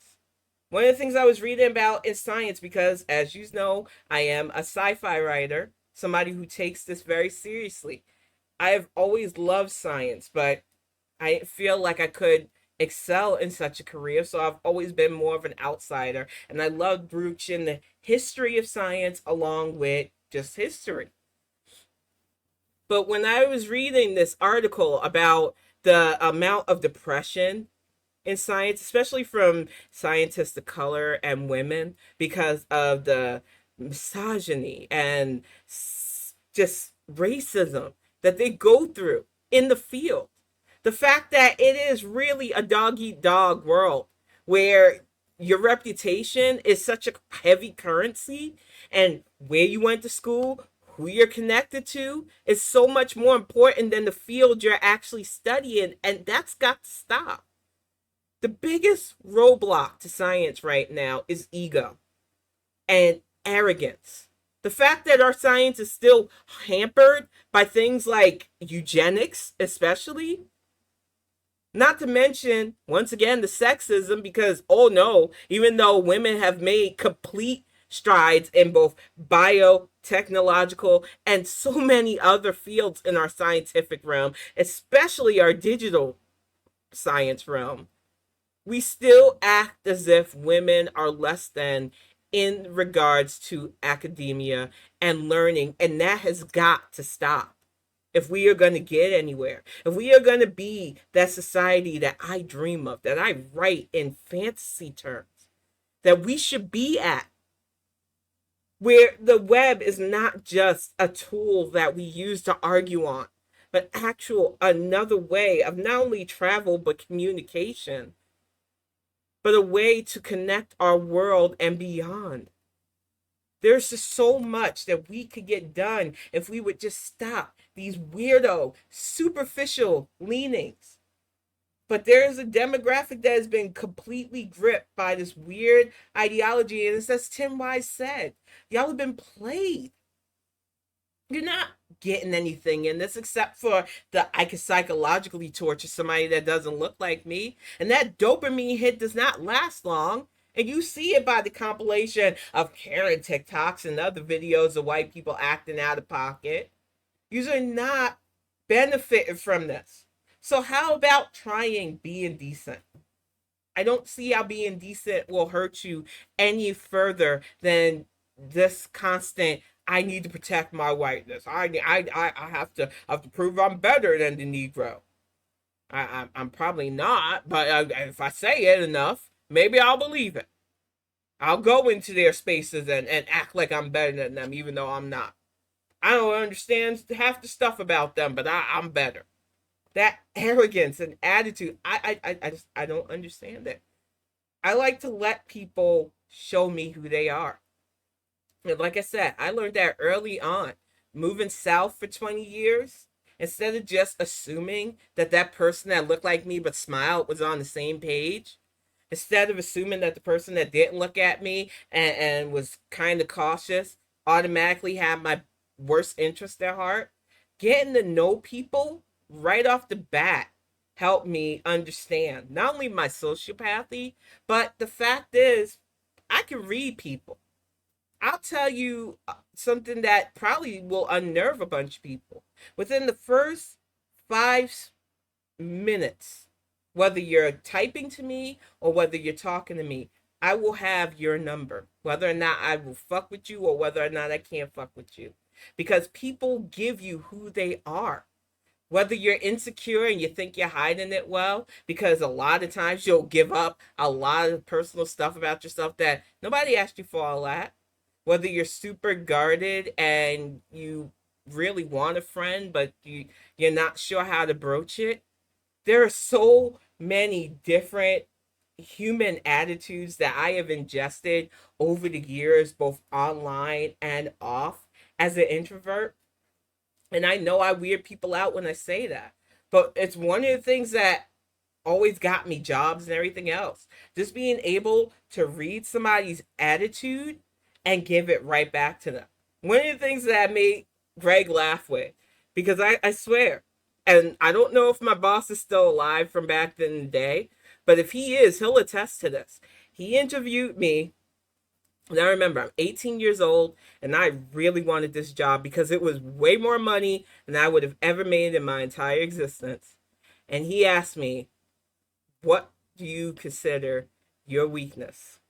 One of the things I was reading about in science, because as you know, I am a sci-fi writer, somebody who takes this very seriously. I have always loved science, but I feel like I could excel in such a career, so I've always been more of an outsider, and I love broaching the history of science along with just history. But when I was reading this article about the amount of depression in science, especially from scientists of color and women, because of the misogyny and just racism that they go through in the field, the fact that it is really a dog eat dog world where your reputation is such a heavy currency, and where you went to school, who you're connected to, is so much more important than the field you're actually studying, and that's got to stop. The biggest roadblock to science right now is ego and arrogance. The fact that our science is still hampered by things like eugenics, especially, Not to mention, once again, the sexism, because, oh no, even though women have made complete strides in both biotechnological and so many other fields in our scientific realm, especially our digital science realm, we still act as if women are less than in regards to academia and learning, and that has got to stop if we are going to get anywhere. If we are going to be that society that I dream of, that I write in fantasy terms, that we should be at, where the web is not just a tool that we use to argue on, but actual another way of not only travel but communication, but a way to connect our world and beyond. There's just so much that we could get done if we would just stop these weirdo, superficial leanings. But there is a demographic that has been completely gripped by this weird ideology. And it's as Tim Wise said, y'all have been played. You're not getting anything in this except for I can psychologically torture somebody that doesn't look like me. And that dopamine hit does not last long. And you see it by the compilation of Karen TikToks and other videos of white people acting out of pocket. You are not benefiting from this. So how about trying being decent? I don't see how being decent will hurt you any further than this constant. I need to protect my whiteness. I have to prove I'm better than the Negro. I'm probably not, but if I say it enough, maybe I'll believe it. I'll go into their spaces and act like I'm better than them, even though I'm not. I don't understand half the stuff about them, but I'm better. That arrogance and attitude, I don't understand it. I like to let people show me who they are. And like I said, I learned that early on. Moving south for 20 years, instead of just assuming that that person that looked like me but smiled was on the same page, instead of assuming that the person that didn't look at me and was kind of cautious automatically had my worst interest at heart, getting to know people right off the bat helped me understand not only my sociopathy, but the fact is, I can read people. I'll tell you something that probably will unnerve a bunch of people. Within the first 5 minutes, whether you're typing to me or whether you're talking to me, I will have your number, whether or not I will fuck with you or whether or not I can't fuck with you. Because people give you who they are. Whether you're insecure and you think you're hiding it well, because a lot of times you'll give up a lot of personal stuff about yourself that nobody asked you for all that. Whether you're super guarded and you really want a friend, but you're not sure how to broach it. There are so many different human attitudes that I have ingested over the years, both online and off as an introvert. And I know I weird people out when I say that. But it's one of the things that always got me jobs and everything else. Just being able to read somebody's attitude and give it right back to them. One of the things that made Greg laugh with, because I swear, and I don't know if my boss is still alive from back in the day, but if he is, he'll attest to this. He interviewed me. Now remember, I'm 18 years old and I really wanted this job because it was way more money than I would have ever made in my entire existence. And he asked me, what do you consider your weakness?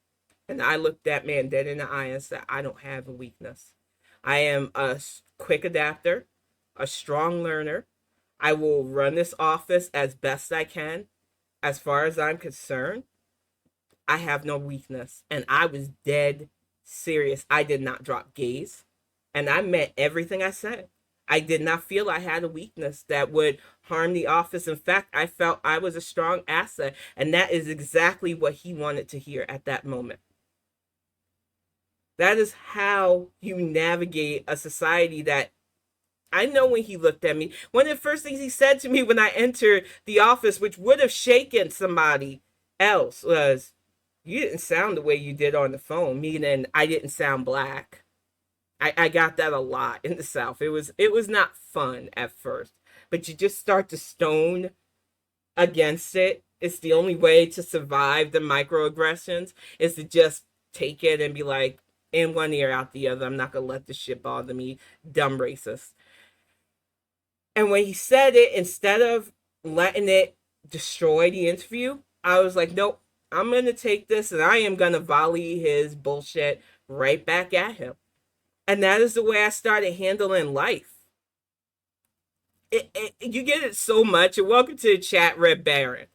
And I looked that man dead in the eye and said, I don't have a weakness. I am a quick adapter, a strong learner. I will run this office as best I can. As far as I'm concerned, I have no weakness. And I was dead serious. I did not drop gaze. And I meant everything I said. I did not feel I had a weakness that would harm the office. In fact, I felt I was a strong asset. And that is exactly what he wanted to hear at that moment. That is how you navigate a society that I know. When he looked at me, one of the first things he said to me when I entered the office, which would have shaken somebody else, was, you didn't sound the way you did on the phone, meaning I didn't sound black. I got that a lot in the South. It was not fun at first, but you just start to stone against it. It's the only way to survive the microaggressions is to just take it and be like, in one ear, out the other. I'm not going to let this shit bother me. Dumb racist. And when he said it, instead of letting it destroy the interview, I was like, nope, I'm going to take this and I am going to volley his bullshit right back at him. And that is the way I started handling life. You get it so much. And welcome to the chat, Red Baron.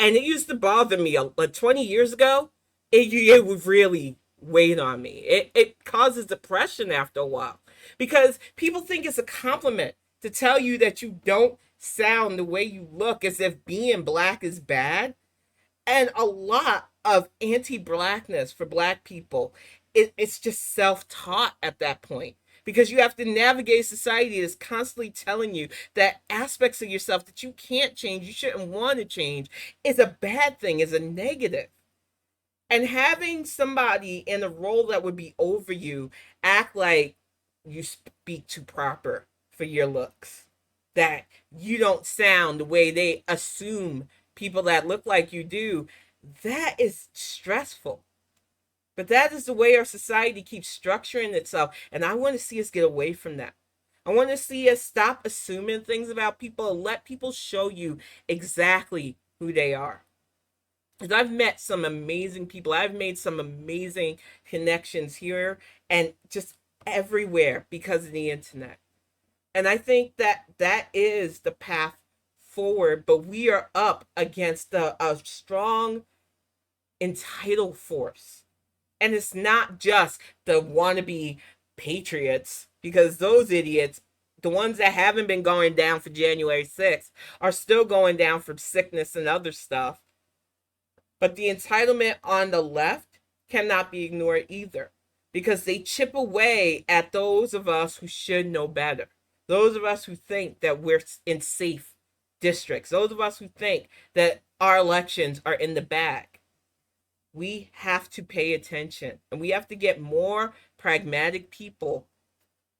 And it used to bother me like 20 years ago. It would really weigh on me. It causes depression after a while because people think it's a compliment to tell you that you don't sound the way you look, as if being black is bad. And a lot of anti-blackness for black people, it's just self-taught at that point, because you have to navigate society that's constantly telling you that aspects of yourself that you can't change, you shouldn't want to change, is a bad thing, is a negative. And having somebody in a role that would be over you act like you speak too proper for your looks, that you don't sound the way they assume people that look like you do, that is stressful. But that is the way our society keeps structuring itself. And I want to see us get away from that. I want to see us stop assuming things about people and let people show you exactly who they are. Because I've met some amazing people. I've made some amazing connections here and just everywhere because of the internet. And I think that that is the path forward. But we are up against a strong entitled force. And it's not just the wannabe patriots, because those idiots, the ones that haven't been going down for January 6th, are still going down from sickness and other stuff. But the entitlement on the left cannot be ignored either, because they chip away at those of us who should know better. Those of us who think that we're in safe districts. Those of us who think that our elections are in the bag. We have to pay attention, and we have to get more pragmatic people,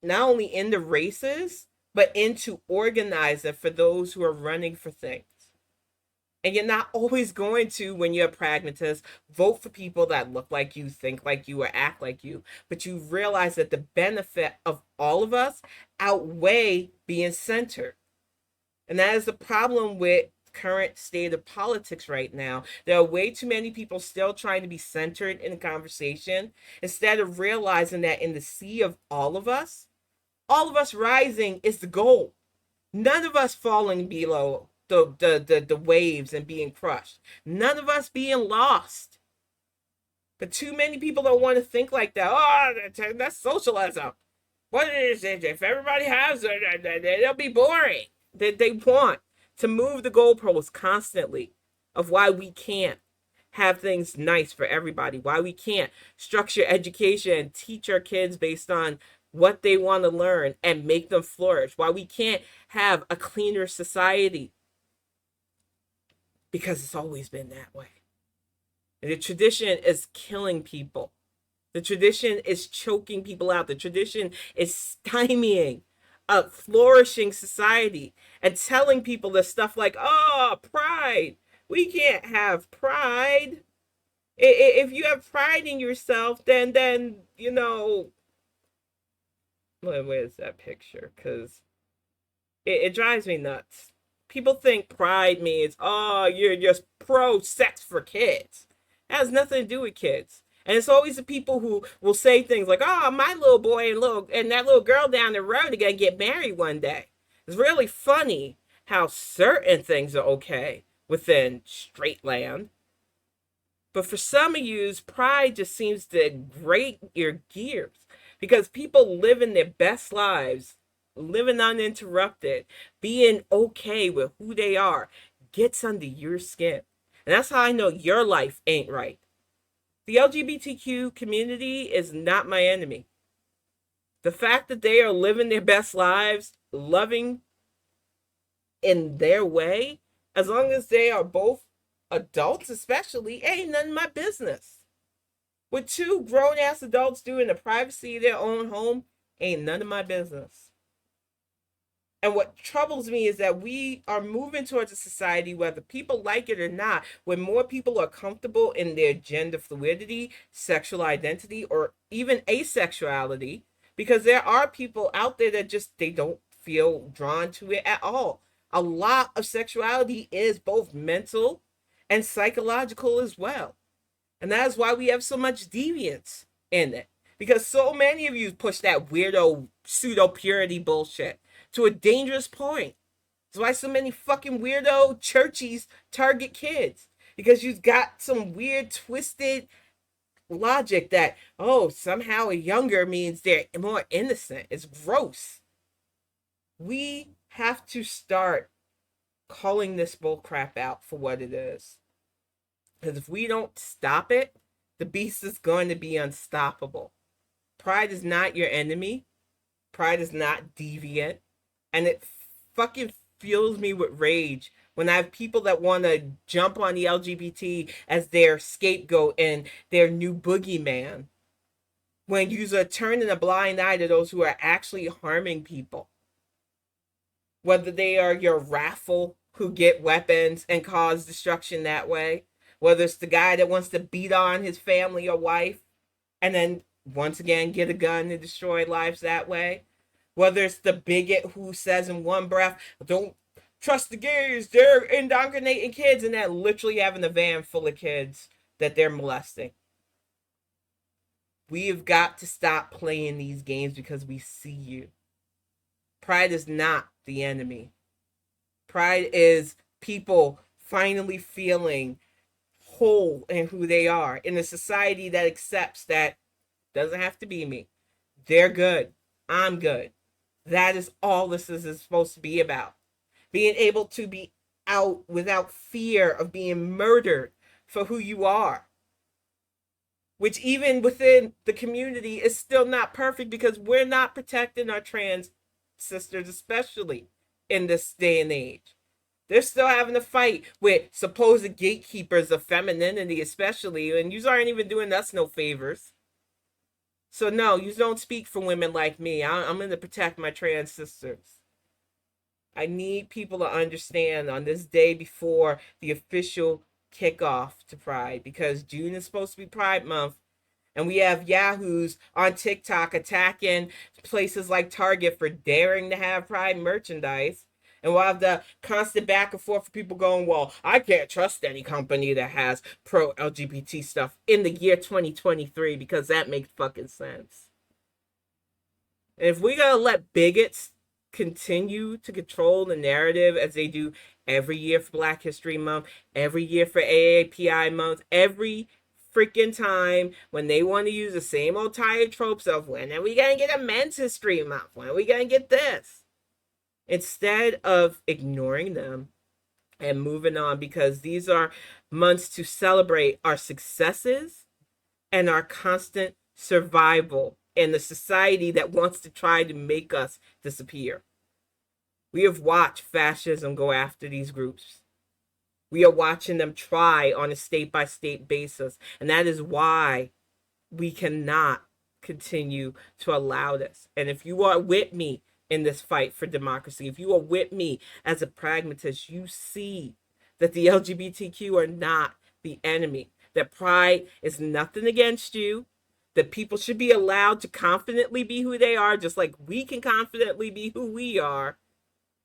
not only in the races, but into organizing for those who are running for things. And you're not always going to, when you're a pragmatist, vote for people that look like you, think like you, or act like you. But you realize that the benefit of all of us outweigh being centered. And that is the problem with current state of politics right now. There are way too many people still trying to be centered in the conversation, instead of realizing that in the sea of all of us rising is the goal. None of us falling below the waves and being crushed. None of us being lost. But too many people don't want to think like that. Oh, that's socialism. What is it? If everybody has it, it'll be boring. They want to move the goalposts constantly of why we can't have things nice for everybody, why we can't structure education and teach our kids based on what they want to learn and make them flourish, why we can't have a cleaner society, because it's always been that way. And the tradition is killing people. The tradition is choking people out. The tradition is stymieing a flourishing society and telling people this stuff like, oh, pride. We can't have pride. If you have pride in yourself, then you know, where's that picture? Because it drives me nuts. People think pride means, oh, you're just pro sex for kids. That has nothing to do with kids. And it's always the people who will say things like, oh, my little boy and that little girl down the road are going to get married one day. It's really funny how certain things are okay within straight land. But for some of you, pride just seems to grate your gears, because people living their best lives, living uninterrupted, being okay with who they are, gets under your skin. And that's how I know your life ain't right. The LGBTQ community is not my enemy. The fact that they are living their best lives, loving in their way, as long as they are both adults especially, ain't none of my business. What two grown-ass adults do in the privacy of their own home ain't none of my business. And what troubles me is that we are moving towards a society, whether people like it or not, where more people are comfortable in their gender fluidity, sexual identity, or even asexuality, because there are people out there that just they don't feel drawn to it at all. A lot of sexuality is both mental and psychological as well. And that is why we have so much deviance in it. Because so many of you push that weirdo pseudo purity bullshit to a dangerous point. That's why so many fucking weirdo churchies target kids. Because you've got some weird twisted logic that, oh, somehow a younger means they're more innocent. It's gross. We have to start calling this bullcrap out for what it is. Because if we don't stop it, the beast is going to be unstoppable. Pride is not your enemy. Pride is not deviant. And it fucking fuels me with rage when I have people that want to jump on the LGBT as their scapegoat and their new boogeyman. When you're turning a blind eye to those who are actually harming people. Whether they are your raffle who get weapons and cause destruction that way. Whether it's the guy that wants to beat on his family or wife and then once again get a gun to destroy lives that way. Whether it's the bigot who says in one breath, don't trust the gays, they're indoctrinating kids, and then literally having a van full of kids that they're molesting. We have got to stop playing these games because we see you. Pride is not the enemy. Pride is people finally feeling whole in who they are in a society that accepts that doesn't have to be me. They're good. I'm good. That is all this is supposed to be about. Being able to be out without fear of being murdered for who you are. Which even within the community is still not perfect because we're not protecting our trans sisters, especially in this day and age. They're still having a fight with supposed gatekeepers of femininity, especially, and you aren't even doing us no favors. So no, you don't speak for women like me. I'm going to protect my trans sisters. I need people to understand on this day before the official kickoff to Pride, because June is supposed to be Pride Month, and we have yahoos on TikTok attacking places like Target for daring to have Pride merchandise. And we'll have the constant back and forth for people going, well, I can't trust any company that has pro-LGBT stuff in the year 2023 because that makes fucking sense. And if we're going to let bigots continue to control the narrative as they do every year for Black History Month, every year for AAPI Month, every freaking time when they want to use the same old tired tropes of when are we going to get a Men's History Month? When are we going to get this? Instead of ignoring them and moving on, because these are months to celebrate our successes and our constant survival in a society that wants to try to make us disappear. We have watched fascism go after these groups. We are watching them try on a state-by-state basis, and that is why we cannot continue to allow this. And if you are with me in this fight for democracy, if you are with me as a pragmatist, you see that the LGBTQ are not the enemy, that pride is nothing against you, that people should be allowed to confidently be who they are, just like we can confidently be who we are.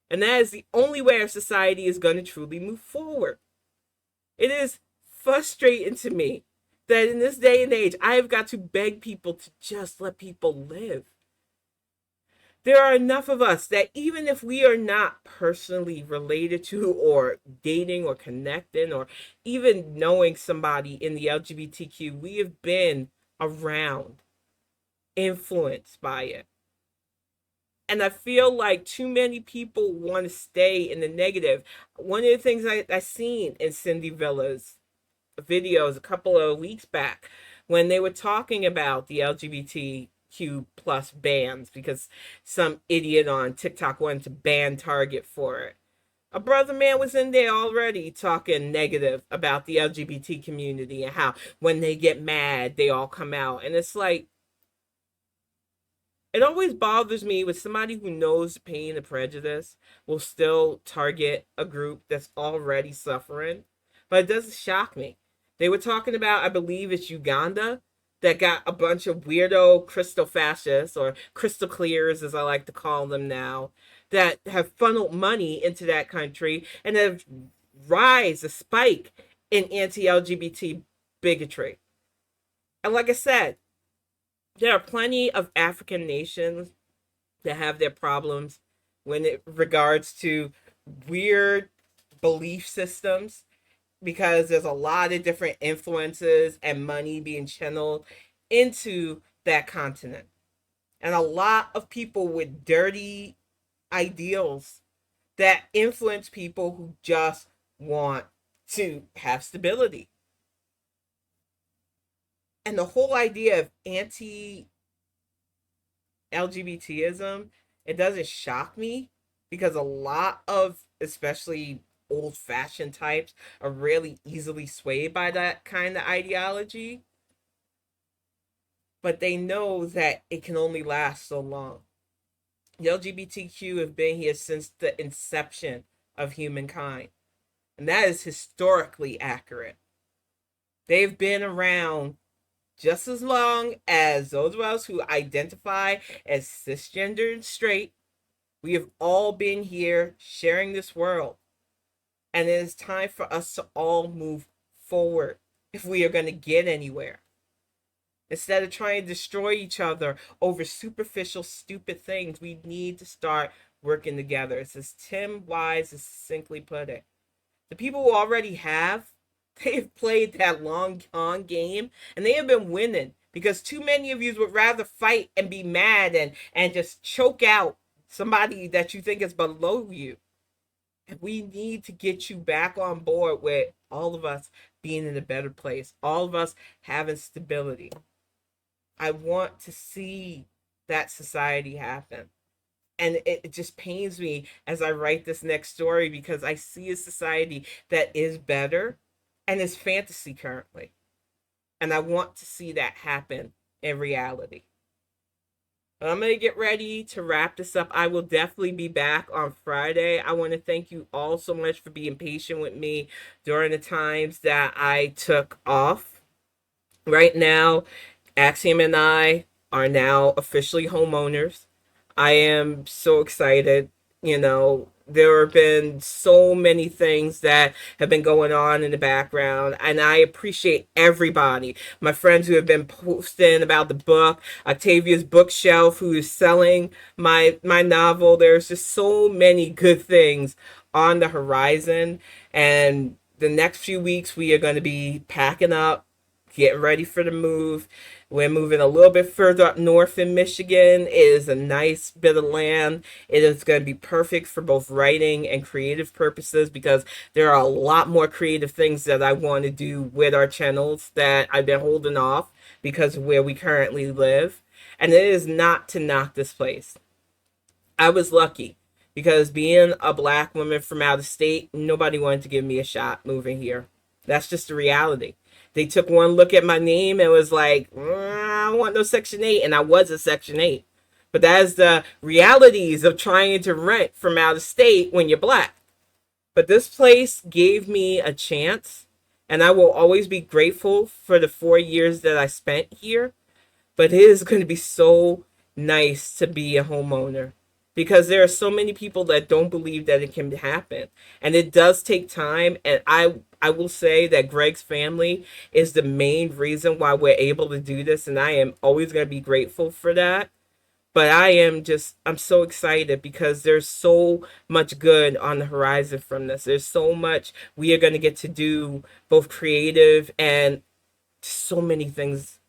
And that is the only way our society is going to truly move forward. It is frustrating to me that in this day and age, I have got to beg people to just let people live. There are enough of us that even if we are not personally related to or dating or connecting or even knowing somebody in the LGBTQ, we have been around, influenced by it. And I feel like too many people want to stay in the negative. One of the things I seen in Cindy Villa's videos a couple of weeks back when they were talking about the LGBTQ plus bans because some idiot on TikTok wanted to ban Target for it. A brother man was in there already talking negative about the LGBT community and how when they get mad, they all come out. And it's like, It always bothers me with somebody who knows pain and prejudice will still target a group that's already suffering. But it doesn't shock me. They were talking about, I believe it's Uganda, that got a bunch of weirdo crystal fascists, or crystal clears as I like to call them now, that have funneled money into that country and have rise a spike in anti-LGBT bigotry. And like I said, there are plenty of African nations that have their problems when it regards to weird belief systems, because there's a lot of different influences and money being channeled into that continent. And a lot of people with dirty ideals that influence people who just want to have stability. And the whole idea of anti LGBTism, it doesn't shock me, because a lot of, especially old fashioned types, are really easily swayed by that kind of ideology. But they know that it can only last so long. The LGBTQ have been here since the inception of humankind, and that is historically accurate. They've been around just as long as those of us who identify as cisgender and straight. We have all been here sharing this world. And it is time for us to all move forward if we are going to get anywhere. Instead of trying to destroy each other over superficial, stupid things, we need to start working together. It's as Tim Wise has succinctly put it. The people who already have, they have played that long con game, and they have been winning, because too many of you would rather fight and be mad and just choke out somebody that you think is below you. And we need to get you back on board with all of us being in a better place, all of us having stability. I want to see that society happen. And it just pains me as I write this next story, because I see a society that is better and is fantasy currently. And I want to see that happen in reality. But I'm going to get ready to wrap this up. I will definitely be back on Friday. I want to thank you all so much for being patient with me during the times that I took off. Right now, Axiom and I are now officially homeowners. I am so excited. There have been so many things that have been going on in the background, and I appreciate everybody. My friends who have been posting about the book, Octavia's Bookshelf, who is selling my novel. There's just so many good things on the horizon, and the next few weeks we are going to be packing up, getting ready for the move. We're moving a little bit further up north in Michigan. It is a nice bit of land. It is going to be perfect for both writing and creative purposes, because there are a lot more creative things that I want to do with our channels that I've been holding off because of where we currently live. And it is not to knock this place. I was lucky, because being a black woman from out of state, nobody wanted to give me a shot moving here. That's just the reality. They took one look at my name and was like, I don't want no Section 8. And I was a Section 8. But that's the realities of trying to rent from out of state when you're black. But this place gave me a chance. And I will always be grateful for the 4 years that I spent here. But it is going to be so nice to be a homeowner, because there are so many people that don't believe that it can happen. And it does take time. And I will say that Greg's family is the main reason why we're able to do this. And I am always going to be grateful for that. But I'm so excited, because there's so much good on the horizon from this. There's so much we are going to get to do, both creative and so many things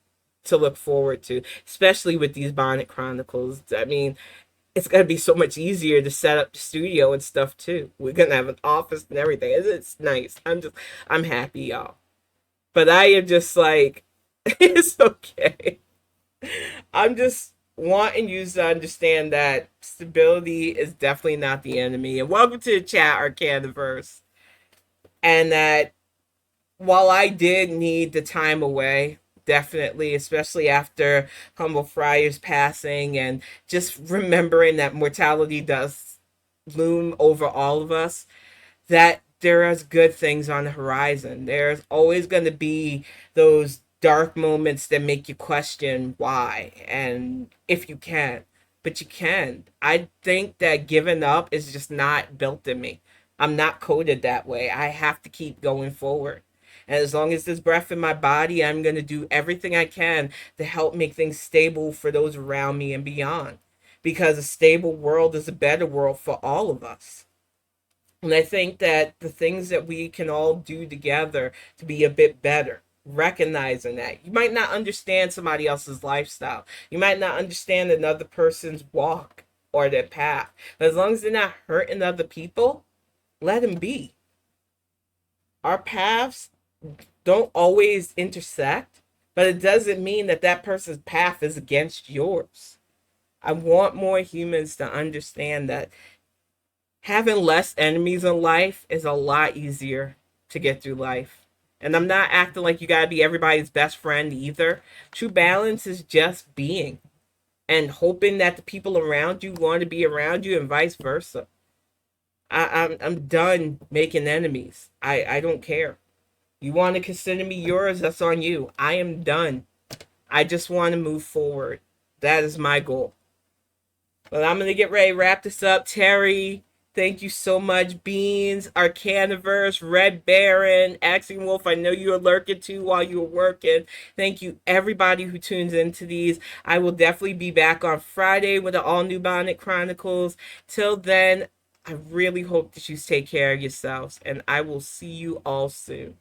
to look forward to, especially with these Bonnet Chronicles. I mean, it's going to be so much easier to set up the studio and stuff too. We're going to have an office and everything. It's nice. I'm happy, y'all. But I am just like, it's okay. I'm just wanting you to understand that stability is definitely not the enemy. And welcome to the chat, Arcaniverse. And that while I did need the time away, definitely, especially after Humble Friar's passing, and just remembering that mortality does loom over all of us, that there is good things on the horizon. There's always going to be those dark moments that make you question why and if you can. But you can. I think that giving up is just not built in me. I'm not coded that way. I have to keep going forward. And as long as there's breath in my body, I'm going to do everything I can to help make things stable for those around me and beyond. Because a stable world is a better world for all of us. And I think that the things that we can all do together to be a bit better, recognizing that you might not understand somebody else's lifestyle, you might not understand another person's walk or their path, but as long as they're not hurting other people, let them be. Our paths don't always intersect, but it doesn't mean that that person's path is against yours. I want more humans to understand that having less enemies in life is a lot easier to get through life. And I'm not acting like you gotta be everybody's best friend either. True balance is just being and hoping that the people around you want to be around you and vice versa. I'm done making enemies. I don't care. You want to consider me yours, that's on you. I am done. I just want to move forward. That is my goal. Well, I'm going to get ready to wrap this up. Terry, thank you so much. Beans, Arcaniverse, Red Baron, Axing Wolf, I know you were lurking too while you were working. Thank you, everybody who tunes into these. I will definitely be back on Friday with the all new Bonnet Chronicles. Till then, I really hope that you take care of yourselves, and I will see you all soon.